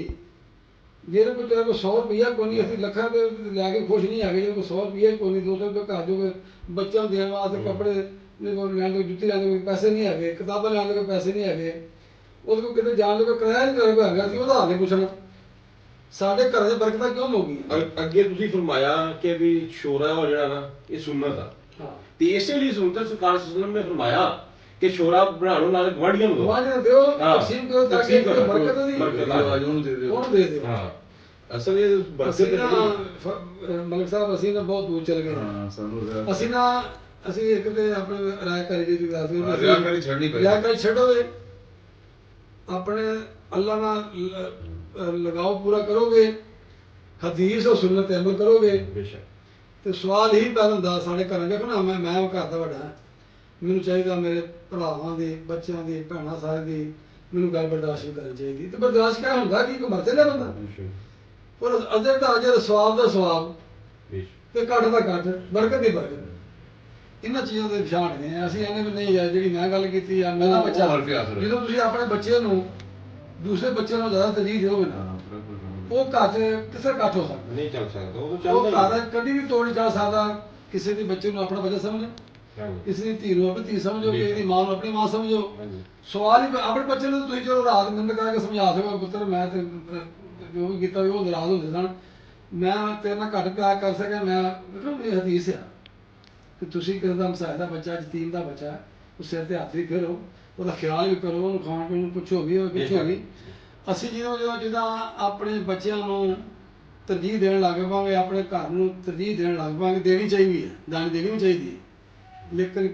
ਜਿਹਦੇ ਕੋਲ ਤੇਰੇ ਕੋਲ 100 ਰੁਪਈਆ ਕੋਈ ਨਹੀਂ, ਅਸੀਂ ਲੱਖਾਂ ਤੇ ਲੈ ਕੇ ਖੁਸ਼ ਨਹੀਂ ਹੈਗੇ, ਜਿਹਦੇ ਕੋਲ 100 ਰੁਪਈਆ ਕੋਈ ਨਹੀਂ, 200 ਰੁਪਏ ਘਰ ਜੋ ਬੱਚਿਆਂ ਨੂੰ ਦੇਣ ਵਾਸਤੇ ਕੱਪੜੇ ਲੈਣ ਦੇ, ਜੁੱਤੀ ਲੈਣ ਦੇ ਕੋਈ ਪੈਸੇ ਨਹੀਂ ਹੈਗੇ, ਕਿਤਾਬਾਂ ਲੈਣ ਦੇ ਕੋਈ ਪੈਸੇ ਨਹੀਂ ਹੈਗੇ, ਉਹਦੇ ਕੋਲ ਕਿਤੇ ਜਾਣ ਦੇ ਕੋਈ ਕਿਰਾਇਆ ਨਹੀਂ ਤੇਰੇ ਕੋਲ ਹੈਗਾ, ਅਸੀਂ ਉਹਦਾ ਹਾਲ ਨਹੀਂ ਪੁੱਛਣਾ। ਸਾਡੇ ਘਰਾਂ 'ਚ ਬਰਕਤਾਂ ਕਿਉਂ ਹੋ ਗਈਆਂ? ਅੱਗੇ ਤੁਸੀਂ ਫਰਮਾਇਆ ਕਿ ਵੀ ਸ਼ੋਰਾ ਉਹ ਜਿਹੜਾ ਨਾ ਇਹ ਸੁਨਨਤ ਆ, ਤੇ ਇਸੇ ਲਈ ਸੁਨਨਤ ਸਰਕਾਰ ਸੱਲਮ ਨੇ ਫਰਮਾਇਆ ਕਿ ਸ਼ੋਰਾ ਬਣਾਉਣ ਨਾਲ ਗਵਾਂਢੀਆਂ ਨੂੰ ਦਿਓ, ਗਵਾਂਢੀਆਂ ਦਿਓ, ਤਕਸੀਮ ਕਰੋ ਤਾਂ ਕਿ ਬਰਕਤ ਦੀ ਉਹਨੂੰ ਦੇ ਦਿਓ, ਉਹਨੂੰ ਦੇ ਦਿਓ। ਹਾਂ ਅਸਲ ਇਹ ਅਸੀਂ ਨਾ ਮਲਕ ਸਾਹਿਬ ਅਸੀਂ ਨਾ ਬਹੁਤ ਦੂਰ ਚਲੇ ਗਏ। ਹਾਂ ਸਾਨੂੰ ਅਸੀਂ ਇੱਕ ਤੇ ਆਪਣੇ ਰਾਇਕਾਰੀ ਦੀ ਗੱਲ ਸੀ, ਰਿਆਕਾਰੀ ਛੱਡਣੀ ਪਈ, ਰਿਆਕਾਰੀ ਛੱਡੋਗੇ, ਆਪਣੇ ਅੱਲਾ ਨਾਲ ਲਗਾਓ ਪੂਰਾ ਕਰੋਗੇ, ਹਦੀਸ ਔਰ ਸੁਨਨਤ ਤੇ ਅਮਲ ਕਰੋਗੇ, ਬੇਸ਼ੱਕ। ਤੇ ਸਵਾਲ ਹੀ ਪੈਦਾ ਹੁੰਦਾ ਸਾਡੇ ਘਰਾਂ ਵੇਖੋ ਨਾ, ਮੈਂ ਉਹ ਘਰ ਦਾ ਵੱਡਾ, ਮੈਨੂੰ ਚਾਹੀਦਾ ਮੇਰੇ ਭਰਾਵਾਂ ਦੀ, ਬੱਚਿਆਂ ਦੀ, ਭੈਣਾਂ ਸਾਰਿਆਂ ਦੀ ਮੈਨੂੰ ਗੱਲ ਬਰਦਾਸ਼ਤ ਕਰਨੀ ਚਾਹੀਦੀ, ਤੇ ਬਰਦਾਸ਼ਤ ਕਿਆ ਹੁੰਦਾ ਕਿ ਕੋਈ ਮਰਤੇ ਲਿਆ ਬੰਦਾ, ਪਰ ਅਜਰ ਦਾ ਅਜਰ, ਸਵਾਬ ਦਾ ਸਵਾਬ, ਤੇ ਘੱਟ ਦਾ ਘੱਟ, ਬਰਕਤ ਦੀ ਬਰਕਤ। ਇਹਨਾਂ ਚੀਜ਼ਾਂ ਦੇ ਪਛਾਣ ਨੇ ਅਸੀਂ ਇਹਨੇ ਵੀ ਨਹੀਂ ਯਾਰ ਜਿਹੜੀ ਮੈਂ ਗੱਲ ਕੀਤੀ ਆ ਮੇਰਾ ਬੱਚਾ, ਜਦੋਂ ਤੁਸੀਂ ਆਪਣੇ ਬੱਚੇ ਨੂੰ ਦੂਸਰੇ ਬੱਚੇ ਨੂੰ ਜ਼ਿਆਦਾ ਤਰਜੀਹ ਦਿਓਗੇ ਨਾ, ਉਹ ਘਰ 'ਚ ਕਿਸੇ ਘੱਟ ਹੋ ਸਕਦਾ ਨਹੀਂ ਚੱਲ ਸਕਦਾ, ਉਹ ਉਹ ਚੱਲਦਾ ਘਰ ਕਦੀ ਵੀ ਤੋੜ ਨਹੀਂ ਜਾ ਸਕਦਾ। ਕਿਸੇ ਦੇ ਬੱਚੇ ਨੂੰ ਆਪਣਾ ਬੱਚਾ ਸਮਝੋ, ਕਿਸੇ ਦੀ ਧੀ ਨੂੰ ਆਪਣੀ ਧੀ ਸਮਝੋ, ਕਿਸੇ ਦੀ ਮਾਂ ਨੂੰ ਆਪਣੀ ਮਾਂ ਸਮਝੋ। ਸਵਾਲ ਹੀ ਆਪਣੇ ਬੱਚੇ ਨੂੰ ਤੁਸੀਂ ਚਲੋ ਰਾਤ ਮਿੰਟ ਕਰਕੇ ਸਮਝਾ ਸਕੋ, ਪੁੱਤਰ ਮੈਂ ਤੇ ਜੋ ਵੀ ਕੀਤਾ ਉਹ ਨਾਰਾਜ਼ ਹੁੰਦੇ ਸਨ, ਮੈਂ ਤੇਰੇ ਨਾਲ ਘੱਟ ਪਿਆਰ ਕਰ ਸਕਿਆ, ਮੈਂ ਇਹ ਹਦੀਸ ਆ ਕਿ ਤੁਸੀਂ ਕਿਸੇ ਦਾ ਮਸਾਇ ਦਾ ਬੱਚਾ, ਯਤੀਮ ਦਾ ਬੱਚਾ, ਉਹ ਸਿਰ ਤੇ ਹੱਥ ਵੀ ਫੇਰੋ, ਉਹਦਾ ਖਿਆਲ ਵੀ ਕਰੋ, ਉਹਨੂੰ ਖਾਣ ਪੀਣ ਨੂੰ ਪੁੱਛੋ ਵੀ ਉਹ ਪੁੱਛੋ ਵੀ। ਅਸੀਂ ਜਿੱਦਾਂ ਆਪਣੇ ਬੱਚਿਆਂ ਨੂੰ ਤਰਜੀਹ ਦੇਣ ਲੱਗ ਪਾਂਗੇ, ਆਪਣੇ ਘਰ ਨੂੰ ਤਰਜੀਹ ਦੇਣ ਲੱਗ ਪਾਂਗੇ, ਦੇਣੀ ਚਾਹੀਦੀ ਹੈ, ਦਾਨ ਦੇਣੀ ਵੀ ਚਾਹੀਦੀ ਹੈ, ਲੇਕਿਨ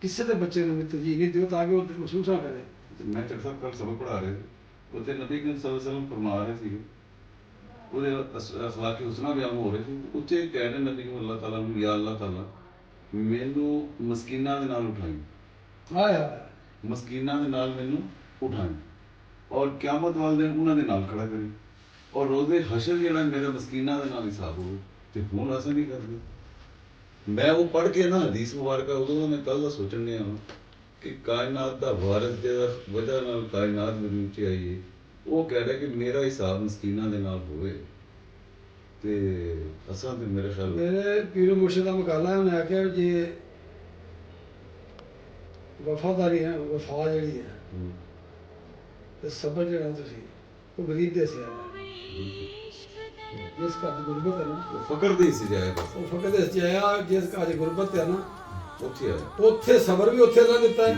ਕਿਸੇ ਦੇ ਬੱਚੇ ਨੂੰ ਵੀ ਤਰਜੀਹ ਨਹੀਂ ਦਿਓ ਤਾਂ ਕਿ ਉਹ ਮਹਿਸੂਸ ਨਾ ਕਰੇ। ਮੈਂ ਚੱਕ ਸਾਹਿਬ ਕੱਲ ਸਬਕ ਪੜ੍ਹਾ ਰਹੇ ਸੀ, ਉੱਥੇ ਨਬੀ ਕਰੀਮ ਸੱਲੱਲਾਹੁ ਅਲੈਹਿ ਵਸੱਲਮ ਫਰਮਾ ਰਹੇ ਸੀ, ਉਹਦੇ ਅਖਲਾਕ ਹੁਸਨਾ ਬਿਆਨ ਹੋ ਰਹੇ ਸੀ, ਉੱਥੇ ਕਹਿ ਰਹੇ ਨਬੀ ਕਰੀਮ ਅੱਲਾਹ ਤਾਲਾ ਨੂੰ, ਯਾ ਅੱਲਾਹ ਤਾਲਾ ਮੈਨੂੰ ਮਸਕੀਨਾਂ ਦੇ ਨਾਲ ਉਠਾਈ, ਮਸਕੀਨਾਂ ਦੇ ਨਾਲ ਮੈਨੂੰ ਉਠਾਈ, ਔਰ ਕਿਆਮਤ ਵਾਲੇ ਦਿਨ ਉਹਨਾਂ ਦੇ ਨਾਲ ਖੜਾ ਕਰੀ, ਔਰ ਰੋਜ਼ੇ ਹਸ਼ਰ ਜਿਹੜਾ ਮੇਰੇ ਮਸਕੀਨਾਂ ਦੇ ਨਾਲ ਹਿਸਾਬ ਹੋਵੇ। ਤੇ ਹੁਣ ਅਸੀਂ ਨਹੀਂ ਕਰਦੇ। ਮੈਂ ਉਹ ਪੜ੍ਹ ਕੇ ਨਾ ਹਦੀਸ ਮੁਬਾਰਕਾ, ਉਦੋਂ ਮੈਂ ਕੱਲ ਦਾ ਸੋਚਣ ਡਿਆ ਹਾਂ ਕਿ ਕਾਇਨਾਤ ਦਾ ਵਾਰਿਸ ਜਿਹੜਾ ਵਜ੍ਹਾ ਨਾਲ ਕਾਇਨਾਤ ਦੇ ਵਿੱਚ ਆਈ ਹੈ, ਉਹ ਕਹਿ ਰਿਹਾ ਕਿ ਮੇਰਾ ਹਿਸਾਬ ਮਸਕੀਨਾਂ ਦੇ ਨਾਲ ਹੋਵੇ। ਤੇ ਅਸਾਂ ਤੇ ਮੇਰੇ ਖਿਆਲ ਮੇਰੇ ਪੀਰ ਮੁਰਸ਼ਿਦ ਦਾ ਮਕਾਲਾ ਉਹਨੇ ਆਖਿਆ ਜੇ ਵਫਾਦਾਰੀ ਹੈ, ਵਫਾ ਜਿਹੜੀ ਹੈ ਤੇ ਸਬਰ ਜਿਹੜਾ ਤੁਸੀਂ ਉਹ ਗਰੀਬ ਦੇ ਸਿਆ ਜਿਸ ਘਰ ਦੀ ਗੁਰਬਤ ਹੈ ਨਾ, ਫਕਰ ਦੀ ਸੀ ਜਾਏ, ਉਹ ਫਕਰ ਦੇ ਸੀ ਆਇਆ, ਜਿਸ ਘਰ ਦੀ ਗੁਰਬਤ ਹੈ ਨਾ ਉੱਥੇ ਆ, ਉੱਥੇ ਸਬਰ ਵੀ ਉੱਥੇ ਅੱਲਾ ਦਿੱਤਾ ਹੈ,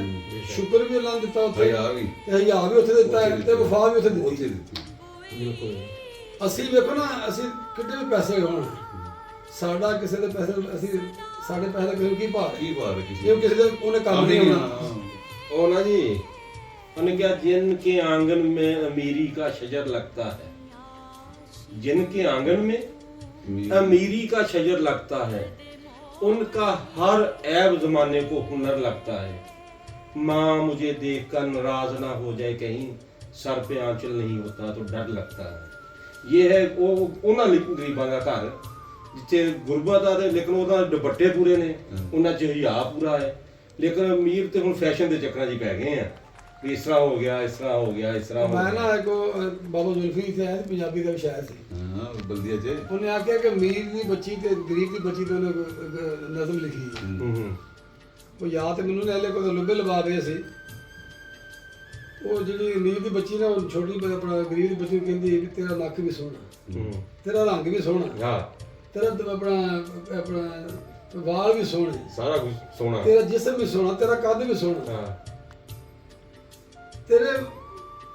ਸ਼ੁਕਰ ਵੀ ਅੱਲਾ ਦਿੱਤਾ ਉੱਥੇ, ਹਿਆ ਵੀ ਉੱਥੇ ਦਿੱਤਾ ਹੈ, ਤੇ ਵਫਾ ਵੀ ਉੱਥੇ ਦਿੱਤੀ। ਬਿਲਕੁਲ। ਅਸੀਂ ਵੇਖੋ ਨਾ, ਅਸੀਂ ਕਿੰਨੇ ਵੀ ਪੈਸੇ ਹੋਣ, ਸਾਡਾ ਕਿਸੇ ਦੇ ਪੈਸੇ, ਅਸੀਂ ਸਾਡੇ ਪੈਸੇ ਦਾ ਕਿਸੇ ਨੂੰ ਕੀ ਭਾਰ ਹੈ, ਕਿਸੇ ਦੇ ਉਹਨੇ ਕੰਮ ਨਹੀਂ ਹੋਣਾ। ਉਹ ਨਾ ਜੀ उन्होंने कहा जिनके आंगन में अमीरी का शजर लगता है, जिनके आंगन में अमीरी का शजर लगता है, उनका हर ऐब जमाने को हुनर लगता है। माँ मुझे देखकर नाराज ना हो जाए कहीं, सर पे आंचल नहीं होता तो डर लगता है। ये है वो उन्होंने गरीबां का घर जिथे गुरबत आ, लेकिन उन्होंने दुपट्टे पूरे ने, उन्होंने च हिया पूरा है, लेकिन अमीर तो हुण फैशन के चक्कर च पै गए हैं, इस तरह हो गया, इस तरह हो गया, इस तरह हो गया। मैं ना एक बाबा जुल्फी थे पंजाबी का शायर सी, हां बल्दिया च उन्हें आख्या कि अमीर दी बच्ची ते गरीब दी बच्ची ते नज़म लिखी है, वो याद ते मैनूं ले को लुबे लवा रहे सी, वो जिहड़ी अमीर दी बच्ची ना छोटी अपना गरीब दी बच्ची कहंदी कि तेरा नक भी सोहना, तेरा रंग भी सोहना, हां तेरा अपना अपना वाल भी सोहने, सारा कुछ सोहना, तेरा जिस्म भी सोहना, तेरा कद भी सोहना, हां तेरे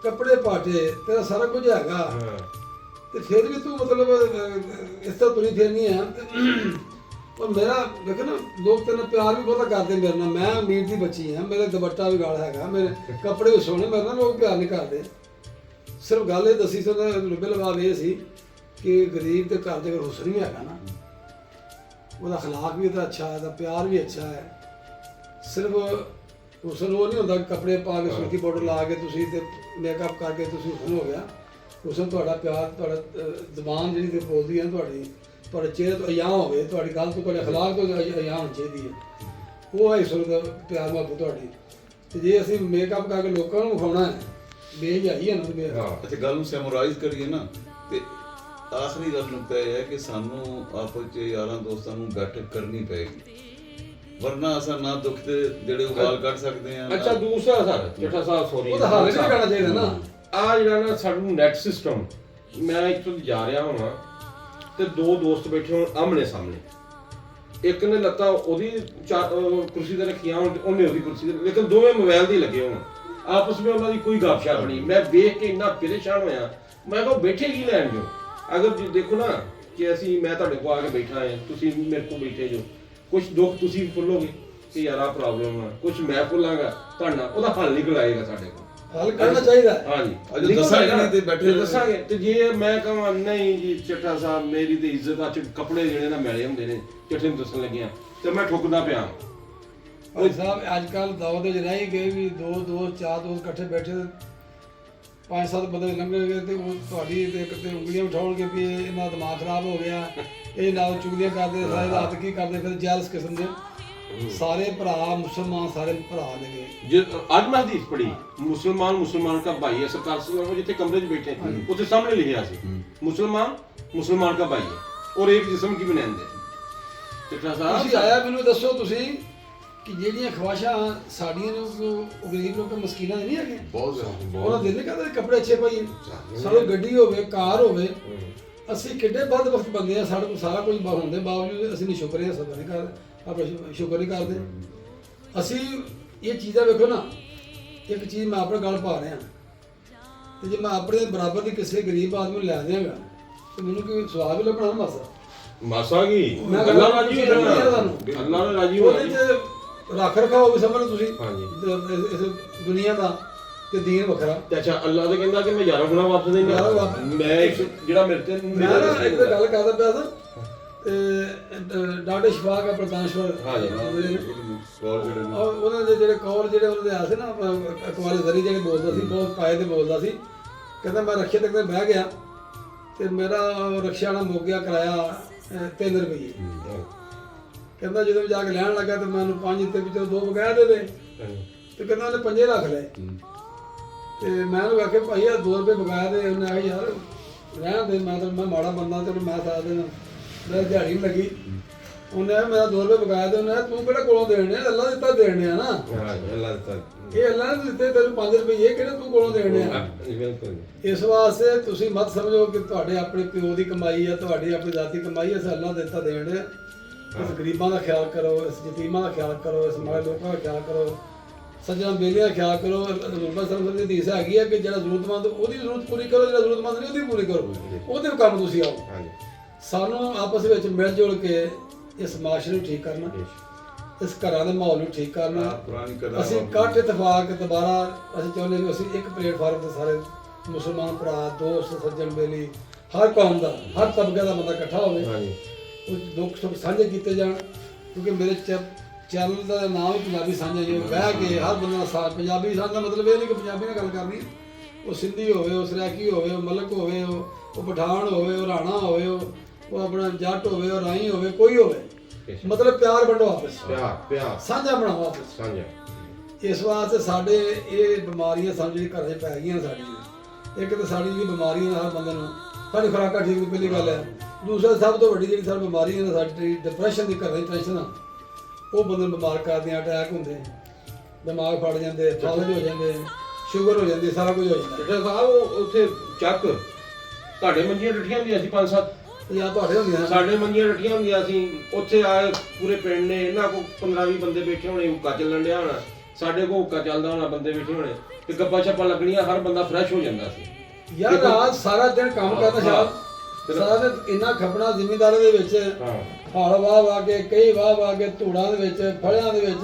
ਕੱਪੜੇ ਪਾਟੇ, ਤੇਰਾ ਸਾਰਾ ਕੁਝ ਹੈਗਾ, ਹਾਂ ਤੇ ਫਿਰ ਵੀ ਤੂੰ ਮਤਲਬ ਇਸ ਤਰ੍ਹਾਂ ਤੁਰੀ ਫਿਰਨੀ ਆ। ਔਰ ਮੇਰਾ ਦੇਖੋ ਨਾ, ਲੋਕ ਤੈਨੂੰ ਪਿਆਰ ਵੀ ਬਹੁਤਾ ਕਰਦੇ ਮੇਰੇ ਨਾਲ। ਮੈਂ ਅਮੀਰ ਦੀ ਬੱਚੀ ਹਾਂ, ਮੇਰੇ ਦੁਪੱਟਾ ਵੀ ਗਾਲ ਹੈਗਾ, ਮੇਰੇ ਕੱਪੜੇ ਵੀ ਸੋਹਣੇ, ਮੇਰੇ ਨਾਲ ਲੋਕ ਪਿਆਰ ਨਹੀਂ ਕਰਦੇ। ਸਿਰਫ ਗੱਲ ਇਹ ਦੱਸੀ ਸੀ, ਲੁੱਬੇ ਲਵਾਬ ਇਹ ਸੀ ਕਿ ਗਰੀਬ ਦੇ ਘਰ ਦੇ ਹੁਸਨ ਵੀ ਹੈਗਾ ਨਾ, ਉਹਦਾ ਅਖਲਾਕ ਵੀ ਉਹਦਾ ਅੱਛਾ ਹੈ, ਉਹਦਾ ਪਿਆਰ ਵੀ ਅੱਛਾ ਹੈ। ਸਿਰਫ ਹੁਸਨ ਉਹ ਨਹੀਂ ਹੁੰਦਾ ਕਿ ਕੱਪੜੇ ਪਾ ਕੇ ਸੁਰਖੀ ਪਾਊਡਰ ਲਾ ਕੇ ਤੁਸੀਂ ਤੇ ਮੇਕਅਪ ਕਰਕੇ ਤੁਸੀਂ ਹੁਸਨ ਹੋ ਗਿਆ। ਹੁਸਨ ਤੁਹਾਡਾ ਪਿਆਰ, ਤੁਹਾਡਾ ਜ਼ਬਾਨ ਜਿਹੜੀ ਤੇ ਬੋਲਦੀ ਹੈ ਤੁਹਾਡੀ, ਤੁਹਾਡੇ ਚਿਹਰੇ ਤੋਂ ਅਯਾਂ ਹੋਵੇ, ਤੁਹਾਡੀ ਗੱਲ ਤੋਂ, ਤੁਹਾਡੇ ਅਖਲਾਕ ਤੋਂ ਅਯਾਂ ਹੋਣੀ ਚਾਹੀਦੀ ਹੈ। ਉਹ ਹੈ ਹੁਸਨ ਦਾ ਪਿਆਰ ਮੁਹੱਬਤ ਤੁਹਾਡੀ। ਤੇ ਜੇ ਅਸੀਂ ਮੇਕਅਪ ਕਰਕੇ ਲੋਕਾਂ ਨੂੰ ਵਿਖਾਉਣਾ ਹੈ, ਬੇਹਯਾਈ ਹੈ ਨਾ। ਅੱਛਾ, ਗੱਲ ਨੂੰ ਸਮਰਾਈਜ਼ ਕਰੀਏ ਨਾ, ਤੇ ਆਖਰੀ ਗੱਲ ਨੁਕਤਾ ਇਹ ਹੈ ਕਿ ਸਾਨੂੰ ਆਪਸ 'ਚ ਯਾਰਾਂ ਦੋਸਤਾਂ ਨੂੰ ਬੈਠਕ ਕਰਨੀ ਪਏਗੀ, ਵਰਨਾ ਅਸਾਂ ਨਾ ਦੁੱਖ ਦੇ ਜਿਹੜੇ ਉਬਾਲ ਕੱਢ ਸਕਦੇ ਆ। ਅੱਛਾ, ਦੂਸਰਾ ਸਰ ਜੱਟਾ ਸਾਹਿਬ, ਸੌਰੀ, ਉਹਦਾ ਹੱਲ ਵੀ ਕਰਨਾ ਚਾਹੀਦਾ ਨਾ। ਆ ਜਿਹੜਾ ਨਾ ਸਾਨੂੰ ਨੈਟ ਸਿਸਟਮ, ਮੈਂ ਇੱਥੋਂ ਜਾ ਰਿਹਾ ਹਾਂ ਤੇ ਦੋ ਦੋਸਤ ਬੈਠੇ ਹੋਣ ਆਮਣੇ ਸਾਹਮਣੇ, ਇੱਕ ਨੇ ਲੱਤਾਂ ਉਹਦੀ ਕੁਰਸੀ ਤੇ ਰੱਖੀਆਂ ਹੋਣ ਤੇ ਉਹਨੇ ਉਹਦੀ ਕੁਰਸੀ ਤੇ, ਲੇਕਿਨ ਦੋਵੇਂ ਮੋਬਾਈਲ ਦੇ ਲੱਗੇ ਹੋਣ, ਆਪਸ ਵਿੱਚ ਉਹਨਾਂ ਦੀ ਕੋਈ ਗੱਪਸ਼ਪ ਨਹੀਂ। ਮੈਂ ਵੇਖ ਕੇ ਇੰਨਾ ਪਰੇਸ਼ਾਨ ਹੋਇਆ, ਮੈਂ ਕਿਹਾ ਬੈਠੇ ਕੀ ਲੈਣ ਜੋ? ਅਗਰ ਦੇਖੋ ਨਾ ਕਿ ਮੈਂ ਤੁਹਾਡੇ ਕੋਲ ਆ ਕੇ ਬੈਠਾ ਹਾਂ, ਤੁਸੀਂ ਮੇਰੇ ਕੋਲ ਬੈਠੇ ਜੋ, ਕੁਝ ਦੁੱਖ ਤੁਸੀਂ ਫੁੱਲੋਗੇ ਕਿ ਯਾਰ ਆਹ ਪ੍ਰੋਬਲਮ ਆ, ਕੁਝ ਮੈਂ ਫੁੱਲਾਂਗਾ ਤੁਹਾਡਾ, ਉਹਦਾ ਹੱਲ ਨਿਕਲ ਆਏਗਾ ਸਾਡੇ ਕੋਲ। ਹੱਲ ਕਰਨਾ ਚਾਹੀਦਾ। ਹਾਂਜੀ, ਦੱਸਾਂਗੇ ਨਹੀਂ ਤੇ ਬੈਠੇ ਦੱਸਾਂਗੇ। ਤੇ ਜੇ ਮੈਂ ਕਹਾਂ ਨਹੀਂ ਜੀ ਚੱਠਾ ਸਾਹਿਬ ਮੇਰੀ ਤੇ ਇੱਜ਼ਤ ਆ, ਕੱਪੜੇ ਜਿਹੜੇ ਨਾ ਮੈਲੇ ਹੁੰਦੇ ਨੇ, ਚੱਠੇ ਨੂੰ ਦੱਸਣ ਲੱਗਿਆ ਤੇ ਮੈਂ ਠੁੱਕਦਾ ਪਿਆ। ਭਾਈ ਸਾਹਿਬ ਅੱਜ ਕੱਲ੍ਹ ਦੌਰ ਦੇ ਰਹਿ ਗਏ ਵੀ ਦੋ ਚਾਰ ਦੋਸਤ ਇਕੱਠੇ ਬੈਠੇ, 5-7 ਬੰਦੇ ਲੰਘਣਗੇ ਤੇ ਉਹ ਤੁਹਾਡੀ ਤੇ ਇੱਕ ਤੇ ਉਂਗਲੀਆਂ ਉਠਾਉਣਗੇ ਵੀ ਇਹਨਾਂ ਦਾ ਦਿਮਾਗ ਖਰਾਬ ਹੋ ਗਿਆ, ਇਹ ਨਾਲ ਚੁਗਲੀਆਂ ਕਰਦੇ, ਸਾਰੇ ਰਾਤ ਕੀ ਕਰਦੇ ਫਿਰ, ਜੈਲਸ ਕਿਸਮ ਦੇ। ਸਾਰੇ ਭਰਾ ਮੁਸਲਮਾਨ, ਸਾਰੇ ਭਰਾ ਨੇ। ਅੱਜ ਮੈਂ ਹਦੀਸ ਪੜ੍ਹੀ, ਮੁਸਲਮਾਨ का भाई है। सरकार से जिथे कमरे में बैठे उसके सामने लिखा सी, मुसलमान का भाई है और एक जिस्म की बुनियाद है। ਚੱਠਾ ਸਾਹਿਬ ਤੁਸੀਂ ਆਇਆ ਮੈਨੂੰ ਦੱਸੋ ਤੁਸੀਂ ਕਿ ਜਿਹੜੀਆਂ ਖਵਾਇਸ਼ਾਂ ਸਾਡੀਆਂ ਨੇ ਉਹ ਗਰੀਬ ਲੋਕਾਂ ਮਸਕੀਨਾਂ ਦੇ ਨਹੀਂ ਹੈਗੇ? ਉਹਨਾਂ ਦੇ ਨਹੀਂ ਕਹਿੰਦੇ ਕੱਪੜੇ ਅੱਛੇ ਪਾਈਏ, ਸਾਨੂੰ ਗੱਡੀ ਹੋਵੇ, ਕਾਰ ਹੋਵੇ। ਅਸੀਂ ਕਿੱਡੇ ਵੱਧ ਵਕਤ ਬੰਦੇ ਆ, ਸਾਡੇ ਕੋਲ ਸਾਰਾ ਕੁਝ ਹੋਣ ਦੇ ਬਾਵਜੂਦ ਅਸੀਂ ਨਹੀਂ ਸ਼ੁਕਰ ਹਾਂ, ਸਬਰ ਨਹੀਂ ਕਰਦੇ, ਆਪਣਾ ਸ਼ੁਕਰ ਨਹੀਂ ਕਰਦੇ। ਅਸੀਂ ਇਹ ਚੀਜ਼ਾਂ ਵੇਖੋ ਨਾ, ਇੱਕ ਚੀਜ਼ ਮੈਂ ਆਪਣੇ ਗੱਲ ਪਾ ਰਿਹਾ ਤੇ ਜੇ ਮੈਂ ਆਪਣੇ ਬਰਾਬਰ ਦੀ ਕਿਸੇ ਗਰੀਬ ਆਦਮੀ ਨੂੰ ਲੈ ਦਿਆਂਗਾ ਤੇ ਮੈਨੂੰ ਕੋਈ ਸਵਾਦ ਵੀ ਲੱਭਣਾ ਨਾ ਮਾਸਾ ਕੀ ਅੱਲਾ ਰਾਜੀ ਹੋ ਜਾਣਾ, ਅੱਲਾ ਨੇ ਰਾਜੀ ਹੋ ਜਾਣਾ। ਰੱਖ ਰਖਾਓ ਵੀ ਸਮਝ ਲਓ ਤੁਸੀਂ ਹਾਂਜੀ ਇਸ ਦੁਨੀਆ ਦਾ ਤੇ ਦੀਨ ਵੱਖਰਾ। ਤੇ ਅੱਛਾ, ਅੱਲਾ ਤੇ ਕਹਿੰਦਾ ਕਿ ਮੈਂ 11 ਗੁਣਾ ਵਾਪਸ ਦੇਣਾ। ਮੈਂ ਜਿਹੜਾ ਮੇਰੇ ਤੇ ਮੈਂ ਨਾ ਇੱਕ ਗੱਲ ਕਰਦਾ ਪਿਆ ਸੀ ਤੇ ਡਾਕਟਰ ਸ਼ਫਾਕ ਆ ਪ੍ਰਤਾਨਸ਼ਵਰ, ਉਹਨਾਂ ਦੇ ਜਿਹੜੇ ਕੌਰ ਜਿਹੜੇ ਉਹਨਾਂ ਦੇ ਆਏ ਸੀ ਨਾ, ਅਕਵਾਲੇ ਜ਼ਰੀ ਜਿਹੜੇ ਬੋਲਦਾ ਸੀ, ਬਹੁਤ ਪਾਏ ਤੇ ਬੋਲਦਾ ਸੀ। ਕਹਿੰਦਾ ਮੈਂ ਰਕਸ਼ੇ ਤੱਕ ਬਹਿ ਗਿਆ ਤੇ ਮੇਰਾ ਰਕਸ਼ਾ ਨਾਲ ਮੁੱਕ ਗਿਆ ਕਿਰਾਇਆ 3 ਰੁਪਏ। ਕਹਿੰਦਾ ਜਦੋਂ ਜਾ ਕੇ ਲੈਣ ਲੱਗਾ ਤੇ ਮੈਨੂੰ 5 ਦਿੱਤੇ, ਵਿੱਚੋਂ 2 ਬਕਾਇਆ ਦੇ ਤੇ ਕਹਿੰਦਾ ਉਹਨੇ 5 ਰੱਖ ਲਏ। ਤੇ ਮੈਂ ਉਹਨੂੰ ਆਖਿਆ ਭਾਈ ਆ 2 ਰੁਪਏ ਬਕਾਇਆ ਦੇ। ਉਹਨੇ ਆਖਿਆ ਯਾਰ ਰਹਿਣ ਦੇ, ਮੈਂ ਮਾੜਾ ਬੰਦਾ ਤੇ ਮੈਂ ਸਾਰਾ ਦਿਨ ਮੇਰੀ ਦਿਹਾੜੀ ਨਹੀਂ ਲੱਗੀ। ਉਹਨੇ ਆਖਿਆ ਮੇਰਾ 2 ਰੁਪਏ ਬਕਾਇਆ ਦੇ। ਉਹਨੇ ਆਖਿਆ ਤੂੰ ਕਿਹੜਾ ਕੋਲੋਂ ਦੇਣੇ ਆ, ਅੱਲਾ ਦਿੱਤਾ ਦੇਣੇ ਆ ਨਾ। ਅੱਲਾ ਦਿੱਤਾ, ਇਹ ਅੱਲਾ ਨੇ ਦਿੱਤੇ ਤੈਨੂੰ 5 ਰੁਪਏ, ਕਿਹੜੇ ਤੂੰ ਕੋਲੋਂ ਦੇਣੇ ਆ। ਇਸ ਵਾਸਤੇ ਤੁਸੀਂ ਮਤ ਸਮਝੋ ਕਿ ਤੁਹਾਡੇ ਆਪਣੇ ਪਿਓ ਦੀ ਕਮਾਈ ਆ, ਤੁਹਾਡੀ ਆਪਣੀ ਜ਼ਾਤੀ ਕਮਾਈ, ਇਸ ਅੱਲਾ ਦਿੱਤਾ ਦੇਣ ਆ। ਇਸ ਗਰੀਬਾਂ ਦਾ ਖਿਆਲ ਕਰੋ, ਇਸ ਯਤੀਮਾਂ ਦਾ ਖਿਆਲ ਕਰੋ, ਇਸ ਮਾੜੇ ਲੋਕਾਂ ਦਾ ਖਿਆਲ ਕਰੋ, ਸੱਜਣਾ ਬੇਲੀਆਂ ਦਾ ਖਿਆਲ ਕਰੋ। ਰਸੂਲ ਸੱਲੱਲਾਹੁ ਦੀ ਹਦੀਸ ਹੈਗੀ ਹੈ ਕਿ ਜਿਹੜਾ ਜ਼ਰੂਰਤਮੰਦ ਉਹਦੀ ਜ਼ਰੂਰਤ ਪੂਰੀ ਕਰੋ, ਜਿਹੜਾ ਜ਼ਰੂਰਤਮੰਦ ਨਹੀਂ ਉਹਦੀ ਪੂਰੀ ਕਰੋ, ਉਹਦੇ ਕੰਮ ਤੁਸੀਂ ਆਓ। ਸਾਨੂੰ ਆਪਸ ਵਿੱਚ ਮਿਲ ਜੁਲ ਕੇ ਇਸ ਮਾਸ਼ਰੇ ਨੂੰ ਠੀਕ ਕਰਨਾ, ਇਸ ਘਰਾਂ ਦੇ ਮਾਹੌਲ ਨੂੰ ਠੀਕ ਕਰਨਾ। ਅਸੀਂ ਇਕੱਠ ਇਤਫਾਕ ਦੁਬਾਰਾ ਅਸੀਂ ਚਾਹੁੰਦੇ ਕਿ ਅਸੀਂ ਇੱਕ ਪਲੇਟਫਾਰਮ ਤੇ ਸਾਰੇ ਮੁਸਲਮਾਨ ਭਰਾ, ਦੋਸਤ, ਸੱਜਣ ਬੇਲੀ, ਹਰ ਕੌਮ ਦਾ, ਹਰ ਤਬਕੇ ਦਾ ਬੰਦਾ ਇਕੱਠਾ ਹੋਵੇ, ਉਹ ਦੁੱਖ ਸੁੱਖ ਸਾਂਝੇ ਕੀਤੇ ਜਾਣ। ਕਿਉਂਕਿ ਮੇਰੇ ਚੈਨਲ ਦਾ ਨਾਮ ਹੀ ਪੰਜਾਬੀ ਸਾਂਝਾ, ਜਿਵੇਂ ਬਹਿ ਕੇ ਹਰ ਬੰਦੇ ਨਾਲ ਸਾਥ। ਪੰਜਾਬੀ ਸਾਂਝਾ ਮਤਲਬ ਇਹ ਨਹੀਂ ਕਿ ਪੰਜਾਬੀ ਨਾਲ ਗੱਲ ਕਰਨੀ, ਉਹ ਸਿੰਧੀ ਹੋਵੇ, ਉਹ ਸਰਾਕੀ ਹੋਵੇ, ਉਹ ਮਲਕ ਹੋਵੇ, ਉਹ ਪਠਾਨ ਹੋਵੇ, ਉਹ ਰਾਣਾ ਹੋਵੇ, ਉਹ ਆਪਣਾ ਜੱਟ ਹੋਵੇ, ਉਹ ਰਾਈ ਹੋਵੇ, ਕੋਈ ਹੋਵੇ, ਮਤਲਬ ਪਿਆਰ ਵੰਡੋ ਆਪਸ, ਪਿਆਰ ਸਾਂਝਾ ਬਣਾਓ ਆਪਸ ਸਾਂਝਾ। ਇਸ ਵਾਸਤੇ ਸਾਡੇ ਇਹ ਬਿਮਾਰੀਆਂ ਸਾਨੂੰ ਜਿਹੜੀ ਘਰਾਂ 'ਚ ਪੈ ਗਈਆਂ ਸਾਡੀਆਂ, ਇੱਕ ਤਾਂ ਸਾਡੀ ਜਿਹੜੀ ਬਿਮਾਰੀਆਂ ਹਰ ਬੰਦੇ ਨੂੰ, ਸਾਡੀ ਖੁਰਾਕਾਂ ਠੀਕ ਨਹੀਂ, ਪਹਿਲੀ ਗੱਲ ਹੈ। ਦੂਸਰਾ ਸਭ ਤੋਂ ਵੱਡੀ ਜਿਹੜੀ ਸਾਡੀ ਬਿਮਾਰੀ ਹੈ ਸਾਡੀ ਡਿਪਰੈਸ਼ਨ ਦੀ, ਘਰਾਂ ਦੀ ਟੈਨਸ਼ਨ ਆ, ਉਹ ਬੰਦੇ ਨੂੰ ਬਿਮਾਰ ਕਰਦੀਆਂ। ਅਟੈਕ ਹੁੰਦੇ, ਦਿਮਾਗ ਫੜ ਜਾਂਦੇ, ਫਾਲਜ ਹੋ ਜਾਂਦੇ, ਸ਼ੂਗਰ ਹੋ ਜਾਂਦੀ, ਸਾਰਾ ਕੁਝ ਹੋ ਜਾਂਦਾ। ਚੱਠਾ ਸਾਹਿਬ ਉੱਥੇ ਚੱਕ ਤੁਹਾਡੇ ਮੰਜੀਆਂ ਡੱਠੀਆਂ ਹੁੰਦੀਆਂ ਸੀ 5-7, ਜਾਂ ਤੁਹਾਡੇ ਹੁੰਦੀਆਂ, ਸਾਡੇ ਮੰਜੀਆਂ ਡੱਠੀਆਂ ਹੁੰਦੀਆਂ ਸੀ। ਉੱਥੇ ਆਏ ਪੂਰੇ ਪਿੰਡ ਨੇ, ਇਹਨਾਂ ਕੋਲ 15-20 ਬੰਦੇ ਬੈਠੇ ਹੋਣੇ, ਹੁੱਕਾ ਚੱਲਣ ਡਿਆ ਹੋਣਾ, ਸਾਡੇ ਕੋਲ ਹੁੱਕਾ ਚੱਲਦਾ ਹੋਣਾ, ਬੰਦੇ ਬੈਠੇ ਹੋਣੇ ਤੇ ਗੱਪਾਂ ਛੱਪਾਂ ਲੱਗਣੀਆਂ, ਹਰ ਬੰਦਾ ਫਰੈਸ਼ ਹੋ ਜਾਂਦਾ ਸੀ। ਯਾਰ ਰਾਤ ਸਾਰਾ ਦਿਨ ਕੰਮ ਕਰਨਾ ਸ਼ਾਮ ਸਾਰਾ ਦਿਨ ਇੰਨਾ ਖਪਣਾ ਜ਼ਿਮੀਂਦਾਰੀ ਦੇ ਵਿੱਚ, ਹਲ ਵਾਹ ਕੇ ਕਈ ਵਾਹ ਕੇ ਧੂੜਾਂ ਦੇ ਵਿੱਚ, ਫਲਿਆਂ ਦੇ ਵਿੱਚ,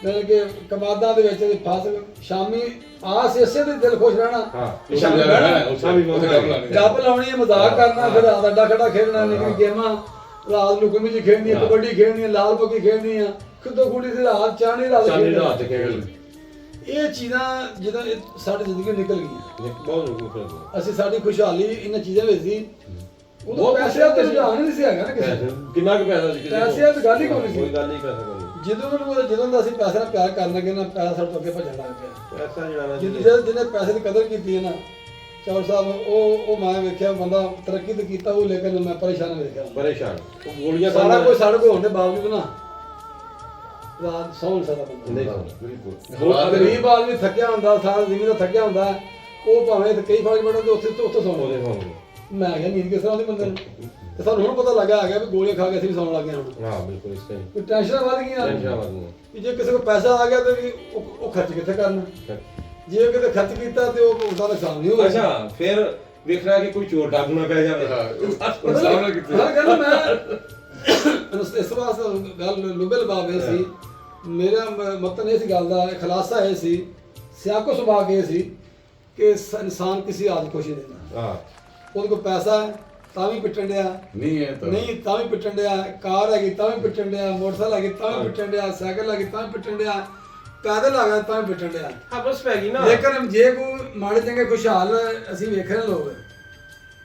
ਮਤਲਬ ਕਿ ਕਮਾਦਾਂ ਦੇ ਵਿੱਚ ਫਸ ਸ਼ਾਮੀ ਆਸ ਇਸੇ ਦੇ ਦਿਲ ਖੁਸ਼ ਰਹਿਣਾ, ਡੱਬ ਲਾਉਣੀ, ਮਜ਼ਾਕ ਕਰਨਾ, ਫਿਰ ਰਾਤ ਅੱਡਾ ਖੜਾ ਖੇਡਣਾ, ਨਿੱਕੀ ਗੇਮਾਂ, ਰਾਤ ਲੁਕਮੀ ਜੀ ਖੇਡਣੀ, ਕਬੱਡੀ ਖੇਡਣੀ, ਲਾਲ ਪੱਕੀ ਖੇਡਣੀ ਆ, ਖੁੱਦੋ ਖੁੱਡੀ ਦੀ ਰਾਤ ਚਾਹਣੀ ਰਾਤ ਖੇਡਣੀ। ਇਹ ਚੀਜ਼ਾਂ ਜਦੋਂ ਸਾਡੀ ਜ਼ਿੰਦਗੀ ਨਿਕਲ ਗਈਆਂ, ਅਸੀਂ ਸਾਡੀ ਖੁਸ਼ਹਾਲੀ ਇਹਨਾਂ ਚੀਜ਼ਾਂ ਵਿੱਚ ਸੀ। ਉਦੋਂ ਪੈਸੇ ਦਾ ਤਾਂ ਰੁਝਾਨ ਨਹੀਂ ਸੀ ਹੈਗਾ ਨਾ ਕਿਸੇ ਕਿੰਨਾ ਕੁ ਪੈਸਾ ਸੀ, ਪੈਸੇ ਦੀ ਗੱਲ ਹੀ ਕੋਈ ਨਹੀਂ ਸੀ। ਕੋਈ ਗੱਲ ਹੀ ਕਰ ਸਕਦਾ ਜਦੋਂ ਦਾ ਅਸੀਂ ਪੈਸੇ ਨਾਲ ਪਿਆਰ ਕਰਨ ਲੱਗੇ ਨਾ, ਪੈਸਾ ਸਾਡੇ ਤੋਂ ਅੱਗੇ ਭੱਜਣ ਲੱਗ ਪਿਆ। ਪੈਸਾ ਜਿਹੜਾ ਜਿਹਨੇ ਪੈਸੇ ਦੀ ਕਦਰ ਕੀਤੀ ਹੈ ਨਾ ਚੌਲ ਸਾਹਿਬ, ਉਹ ਮੈਂ ਵੇਖਿਆ ਬੰਦਾ ਤਰੱਕੀ ਤਾਂ ਕੀਤਾ ਉਹ, ਲੇਕਿਨ ਮੈਂ ਪਰੇਸ਼ਾਨ ਵੇਖਿਆ, ਪਰੇਸ਼ਾਨ। ਉਹ ਗੋਲੀਆਂ ਸਾਰਾ ਕੁਝ ਸਾਡੇ ਕੋਲ ਹੋਣ ਦੇ ਬਾਵਜੂਦ ਨਾ ਰਾਤ ਸੌਂ ਨਹੀਂ ਸਕਦਾ ਬੰਦਾ। ਬਿਲਕੁਲ ਗਰੀਬ ਆਦਮੀ ਥੱਕਿਆ ਹੁੰਦਾ, ਸਾਰਾ ਜ਼ਿਮੀਂ ਦਾ ਥੱਕਿਆ ਹੁੰਦਾ, ਉਹ ਭਾਵੇਂ ਕਈ ਫਰਕ ਪੜਨ ਤੇ ਉੱਥੇ ਸੌਂ। ਮੈਂ ਕਿਹਾ ਨੀਂਦ ਕਿਸ ਤਰ੍ਹਾਂ ਦੀ ਬੰਦੇ ਨੂੰ, ਤੇ ਸਾਨੂੰ ਹੁਣ ਪਤਾ ਲੱਗਾ ਆ ਗਿਆ ਵੀ ਗੋਲੀਆਂ ਖਾ ਕੇ ਅਸੀਂ ਵੀ ਸੌਣ ਲੱਗ ਗਏ ਹੁਣ। ਹਾਂ ਬਿਲਕੁਲ ਇਸ ਤਰ੍ਹਾਂ ਕੋਈ ਟੈਨਸ਼ਨਾਂ ਵੱਧ ਗਈਆਂ ਕਿ ਜੇ ਕਿਸੇ ਕੋਲ ਪੈਸਾ ਆ ਗਿਆ ਤੇ ਵੀ ਉਹ ਖਰਚ ਕਿੱਥੇ ਕਰਨਾ, ਜੇ ਕਿਤੇ ਖਰਚ ਕੀਤਾ ਤੇ ਉਹ ਉਹਦਾ ਨੁਕਸਾਨ ਨਹੀਂ ਹੋਊਗਾ। ਅੱਛਾ ਫਿਰ ਵੇਖਣਾ ਕਿ ਕੋਈ ਚੋਰ ਡਾਕੂ ਨਾ ਪੈ ਜਾਵੇ। ਸਾਹਮਣੇ ਕਿੱਥੇ ਹਾਂ ਕਹਿੰਦਾ ਮੈਂ ਇਸ ਵਾਸਤੇ ਗੱਲ ਲੁਬਲ ਬਾਬੇ ਸੀ, ਮੇਰਾ ਮਤਲਬ ਇਹ ਸੀ ਗੱਲ ਦਾ ਖੁਲਾਸਾ ਇਹ ਸੀ, ਸਿਆਕੋ ਸੁਭਾਅ ਇਹ ਸੀ ਕਿ ਇਨਸਾਨ ਕਿਸੇ ਆਦਮੀ ਖੁਸ਼ੀ ਨਹੀਂ ਦਿੰਦਾ। ਹਾਂ ਉਹਦੇ ਕੋਲ ਪੈਸਾ ਹੈ ਤਾਂ ਵੀ ਪਿੱਟਣ ਡਿਆ, ਨਹੀਂ ਤਾਂ ਵੀ ਪਿੱਟਣ ਡਿਆ, ਕਾਰ ਹੈਗੀ ਤਾਂ ਵੀ ਪਿੱਟਣ ਡਿਆ, ਮੋਟਰਸਾਈਕਲ ਹੈਗੀ ਤਾਂ ਵੀ ਪਿੱਟਣ ਡਿਆ, ਸਾਈਕਲ ਹੈਗੀ ਤਾਂ ਵੀ ਪਿੱਟਣ ਡਿਆ, ਪੈਦਲ ਆ ਗਿਆ ਤਾਂ ਵੀ ਪਿੱਟਣ ਡਿਆ। ਆਪਸ ਪੈ ਗਈ ਨਾ। ਲੇਕਿਨ ਜੇ ਕੋਈ ਮਾੜੇ ਚੰਗੇ ਖੁਸ਼ਹਾਲ ਅਸੀਂ ਵੇਖ ਰਹੇ ਲੋਕ,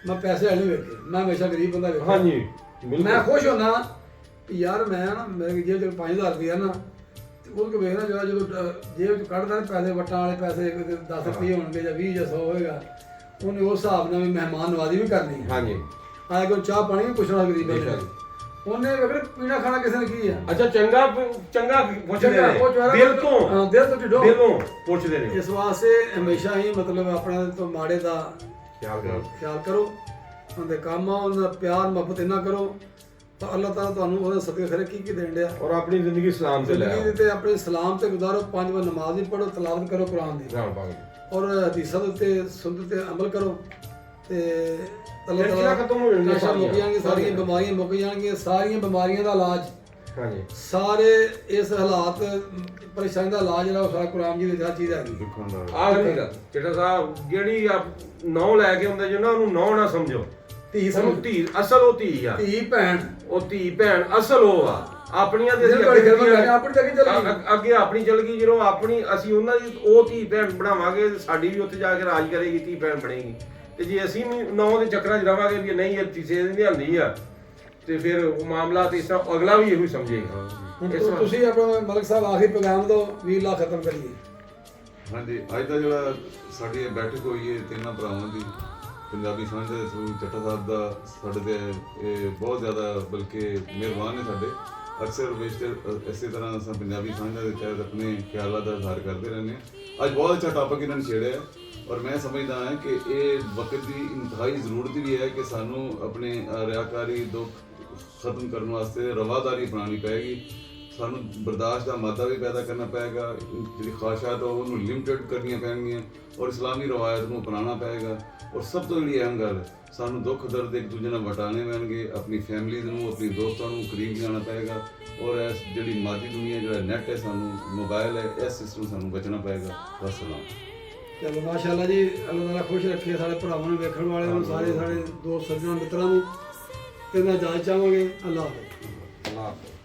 ਮੈਂ ਪੈਸੇ ਵਾਲੇ ਨਹੀਂ ਵੇਖੇ, ਮੈਂ ਹਮੇਸ਼ਾ ਗਰੀਬ ਬੰਦਾ ਵੇਖਿਆ। ਹਾਂਜੀ ਮੈਂ ਖੁਸ਼ ਹੁੰਦਾ ਯਾਰ, ਮੈਂ ਨਾ ਮੇਰੇ ਜੇਬ ਚ 5000 ਰੁਪਇਆ ਨਾ, ਤੇ ਉਹਨੂੰ ਕੋ ਵੇਖਣਾ ਜਦੋਂ ਜੇਬ ਚ ਕੱਢਦਾ ਪੈਸੇ, ਵੱਟਾਂ ਵਾਲੇ ਪੈਸੇ 10 ਰੁਪਏ ਹੋਣਗੇ ਜਾਂ 20 ਜਾਂ 100 ਹੋਏਗਾ, ਉਹਨੇ ਉਸ ਹਿਸਾਬ ਨਾਲ ਵੀ ਮਹਿਮਾਨ ਨਵਾਜ਼ੀ ਵੀ ਕਰਨੀ ਹੈ। ਹਾਂਜੀ ਆ ਕੇ ਚਾਹ ਪਾਣੀ ਵੀ ਪੁੱਛਣਾ ਗਰੀਬ ਨੇ, ਉਹਨੇ ਅਗਰ ਪੀਣਾ ਖਾਣਾ ਕਿਸੇ ਨੇ ਕੀ ਆ। ਅੱਛਾ ਚੰਗਾ ਪੁੱਛਦੇ ਨੇ ਦਿਲ ਤੋਂ, ਹਾਂ ਦਿਲ ਤੋਂ ਢਿੱਡੋਂ ਦਿਲੋਂ ਪੁੱਛਦੇ ਨੇ। ਇਸ ਵਾਸਤੇ ਹਮੇਸ਼ਾ ਹੀ ਮਤਲਬ ਆਪਣੇ ਤੋਂ ਮਾੜੇ ਦਾ ਖਿਆਲ ਕਰੋ, ਉਹਦੇ ਕੰਮ ਆ ਉਹਨਾਂ ਦਾ ਪਿਆਰ ਮੁਹੱਬਤ ਇੰਨਾ ਕਰੋ ਤਾਂ ਅੱਲਾਹ ਤਾਲਾ ਤੁਹਾਨੂੰ ਉਹਦਾ ਸਦਕੇ ਖਰੇ ਕੀ ਦੇਣ ਡਿਆ, ਔਰ ਆਪਣੀ ਜ਼ਿੰਦਗੀ ਸਲਾਮ ਤੇ ਲੈ ਆਓ। ਜ਼ਿੰਦਗੀ ਤੇ ਆਪਣੇ ਸਲਾਮ ਤੇ ਗੁਜ਼ਾਰੋ, 5 ਵਾਰ ਨਮਾਜ਼ ਵੀ ਪੜੋ, ਤਲਾਵਤ ਕਰੋ ਕੁਰਾਨ ਦੀ, ਔਰ ਹਦੀਸਾਂ ਦੇ ਉੱਤੇ ਸੁਨਨਤ ਤੇ ਅਮਲ ਕਰੋ, ਤੇ ਅੱਲਾਹ ਤਾਲਾ ਖਤਮ ਹੋ ਜਾਣਗੀਆਂ, ਮੁੱਕ ਜਾਣਗੀਆਂ, ਸਾਰੀਆਂ ਬਿਮਾਰੀਆਂ ਮੁੱਕ ਜਾਣਗੀਆਂ, ਸਾਰੀਆਂ ਬਿਮਾਰੀਆਂ ਦਾ ਇਲਾਜ, ਹਾਂਜੀ ਸਾਰੇ ਇਸ ਹਾਲਾਤ ਪਰੇਸ਼ਾਨੀ ਦਾ ਇਲਾਜ ਜਿਹੜਾ ਉਹ ਸਾਰਾ ਕੁਰਾਨ ਜੀ ਵਿੱਚ ਹਰ ਚੀਜ਼ ਹੈਗੀ। ਆਖਰੀ ਗੱਲ ਜਿਹੜਾ ਸਾਹਿਬ, ਜਿਹੜੀ ਨੌ ਲੈ ਕੇ ਆਉਂਦੇ ਜੋ ਨਾ, ਉਹਨੂੰ ਨੌ ਨਾ ਸਮਝੋ, ਧੀ ਸਾਨੂੰ ਧੀ ਅਸਲ ਉਹ ਧੀ ਆ, ਧੀ ਭੈਣ, ਉਹ ਧੀ ਭੈਣ ਅਸਲ ਉਹ ਆ। ਆਪਣੀਆਂ ਦੇ ਅਸੀਂ ਅੱਗੇ ਆਪਣੀ ਚਲ ਗਈ, ਜਦੋਂ ਆਪਣੀ ਅਸੀਂ ਉਹਨਾਂ ਦੀ ਉਹ ਧੀ ਭੈਣ ਬਣਾਵਾਂਗੇ, ਸਾਡੀ ਵੀ ਉੱਥੇ ਜਾ ਕੇ ਰਾਜ ਕਰੇਗੀ, ਧੀ ਭੈਣ ਬਣੇਗੀ। ਤੇ ਜੇ ਅਸੀਂ ਨੌ ਦੇ ਚੱਕਰਾਂ 'ਚ ਰਵਾਂਗੇ ਵੀ ਨਹੀਂ ਇਹ ਤੀਸਰੇ ਦੀ ਲਿਆਂਦੀ ਆ, ਤੇ ਫਿਰ ਉਹ ਮਾਮਲਾ ਤੇ ਇਸ ਤਰ੍ਹਾਂ ਅਗਲਾ ਵੀ ਇਹੋ ਹੀ ਸਮਝੇਗਾ। ਤੁਸੀਂ ਆਪਣਾ ਮਲਕ ਸਾਹਿਬ ਆਖਰੀ ਪੈਗਾਮ ਦਿਓ, 20 ਲੱਖ ਖਤਮ ਕਰੀਏ। ਹਾਂਜੀ, ਅੱਜ ਦਾ ਜਿਹੜਾ ਸਾਡੀ ਇਹ ਬੈਠਕ ਹੋਈ ਹੈ ਤਿੰਨਾਂ ਭਰਾਵਾਂ ਦੀ, ਪੰਜਾਬੀ ਸਾਂਝੇ ਦੇ ਥਰੂ ਚੱਟਾ ਸਾਹਿਬ ਦਾ ਸਾਡੇ ਤੇ ਇਹ ਬਹੁਤ ਜ਼ਿਆਦਾ ਬਲਕਿ ਮਿਹਰਬਾਨ ਨੇ ਸਾਡੇ। ਅਕਸਰ ਬੇਸ਼ਤਰ ਇਸੇ ਤਰ੍ਹਾਂ ਅਸੀਂ ਪੰਜਾਬੀ ਸਾਂਝਾ ਦੇ ਤਹਿਤ ਆਪਣੇ ਖਿਆਲਾਂ ਦਾ ਇਜ਼ਹਾਰ ਕਰਦੇ ਰਹਿੰਦੇ ਹਾਂ। ਅੱਜ ਬਹੁਤ ਅੱਛਾ ਟਾਪਿਕ ਇਹਨਾਂ ਨੇ ਛੇੜਿਆ, ਔਰ ਮੈਂ ਸਮਝਦਾ ਹਾਂ ਕਿ ਇਹ ਵਕਤ ਦੀ ਇੰਤਹਾਈ ਜ਼ਰੂਰਤ ਵੀ ਹੈ ਕਿ ਸਾਨੂੰ ਆਪਣੇ ਰਿਆਕਾਰੀ ਦੁੱਖ ਖਤਮ ਕਰਨ ਵਾਸਤੇ ਰਵਾਦਾਰੀ ਅਪਣਾਉਣੀ ਪਏਗੀ। ਸਾਨੂੰ ਬਰਦਾਸ਼ਤ ਦਾ ਮਾਦਾ ਵੀ ਪੈਦਾ ਕਰਨਾ ਪਏਗਾ, ਜਿਹੜੀ ਖਾਸ਼ਾਤ ਉਹਨੂੰ ਲਿਮਟਿਡ ਕਰਨੀਆਂ ਪੈਣਗੀਆਂ, ਔਰ ਇਸਲਾਮੀ ਰਵਾਇਤ ਨੂੰ ਅਪਣਾਉਣਾ ਪਏਗਾ। ਔਰ ਸਭ ਤੋਂ ਜਿਹੜੀ ਅਹਿਮ ਗੱਲ, ਸਾਨੂੰ ਦੁੱਖ ਦਰਦ ਇੱਕ ਦੂਜੇ ਨਾਲ ਵਟਾਣੇ ਪੈਣਗੇ, ਆਪਣੀ ਫੈਮਿਲੀ ਨੂੰ ਆਪਣੀ ਦੋਸਤਾਂ ਨੂੰ ਕਰੀਬ ਲਿਆਉਣਾ ਪਏਗਾ, ਔਰ ਇਸ ਜਿਹੜੀ ਮਾਦੀ ਦੁਨੀਆ ਜਿਹੜਾ ਨੈੱਟ ਹੈ, ਸਾਨੂੰ ਮੋਬਾਈਲ ਹੈ, ਇਸ ਸਿਸਟਮ ਸਾਨੂੰ ਬਚਣਾ ਪਏਗਾ। ਵਸਲਾਮ। ਚਲੋ ਮਾਸ਼ਾਅੱਲਾ ਜੀ, ਅੱਲਾਹ ਤਾਲਾ ਖੁਸ਼ ਰੱਖੇ ਸਾਡੇ ਭਰਾਵਾਂ ਨੂੰ, ਵੇਖਣ ਵਾਲਿਆਂ ਨੂੰ, ਸਾਰੇ ਸਾਡੇ ਦੋਸਤ ਸੱਜਣਾਂ ਮਿੱਤਰਾਂ ਨੂੰ। ਇਹਨਾਂ ਇਜਾਜ਼ਤ ਚਾਹਾਂਗੇ। ਅੱਲਾਹ ਹਾਫ਼ਿਜ਼।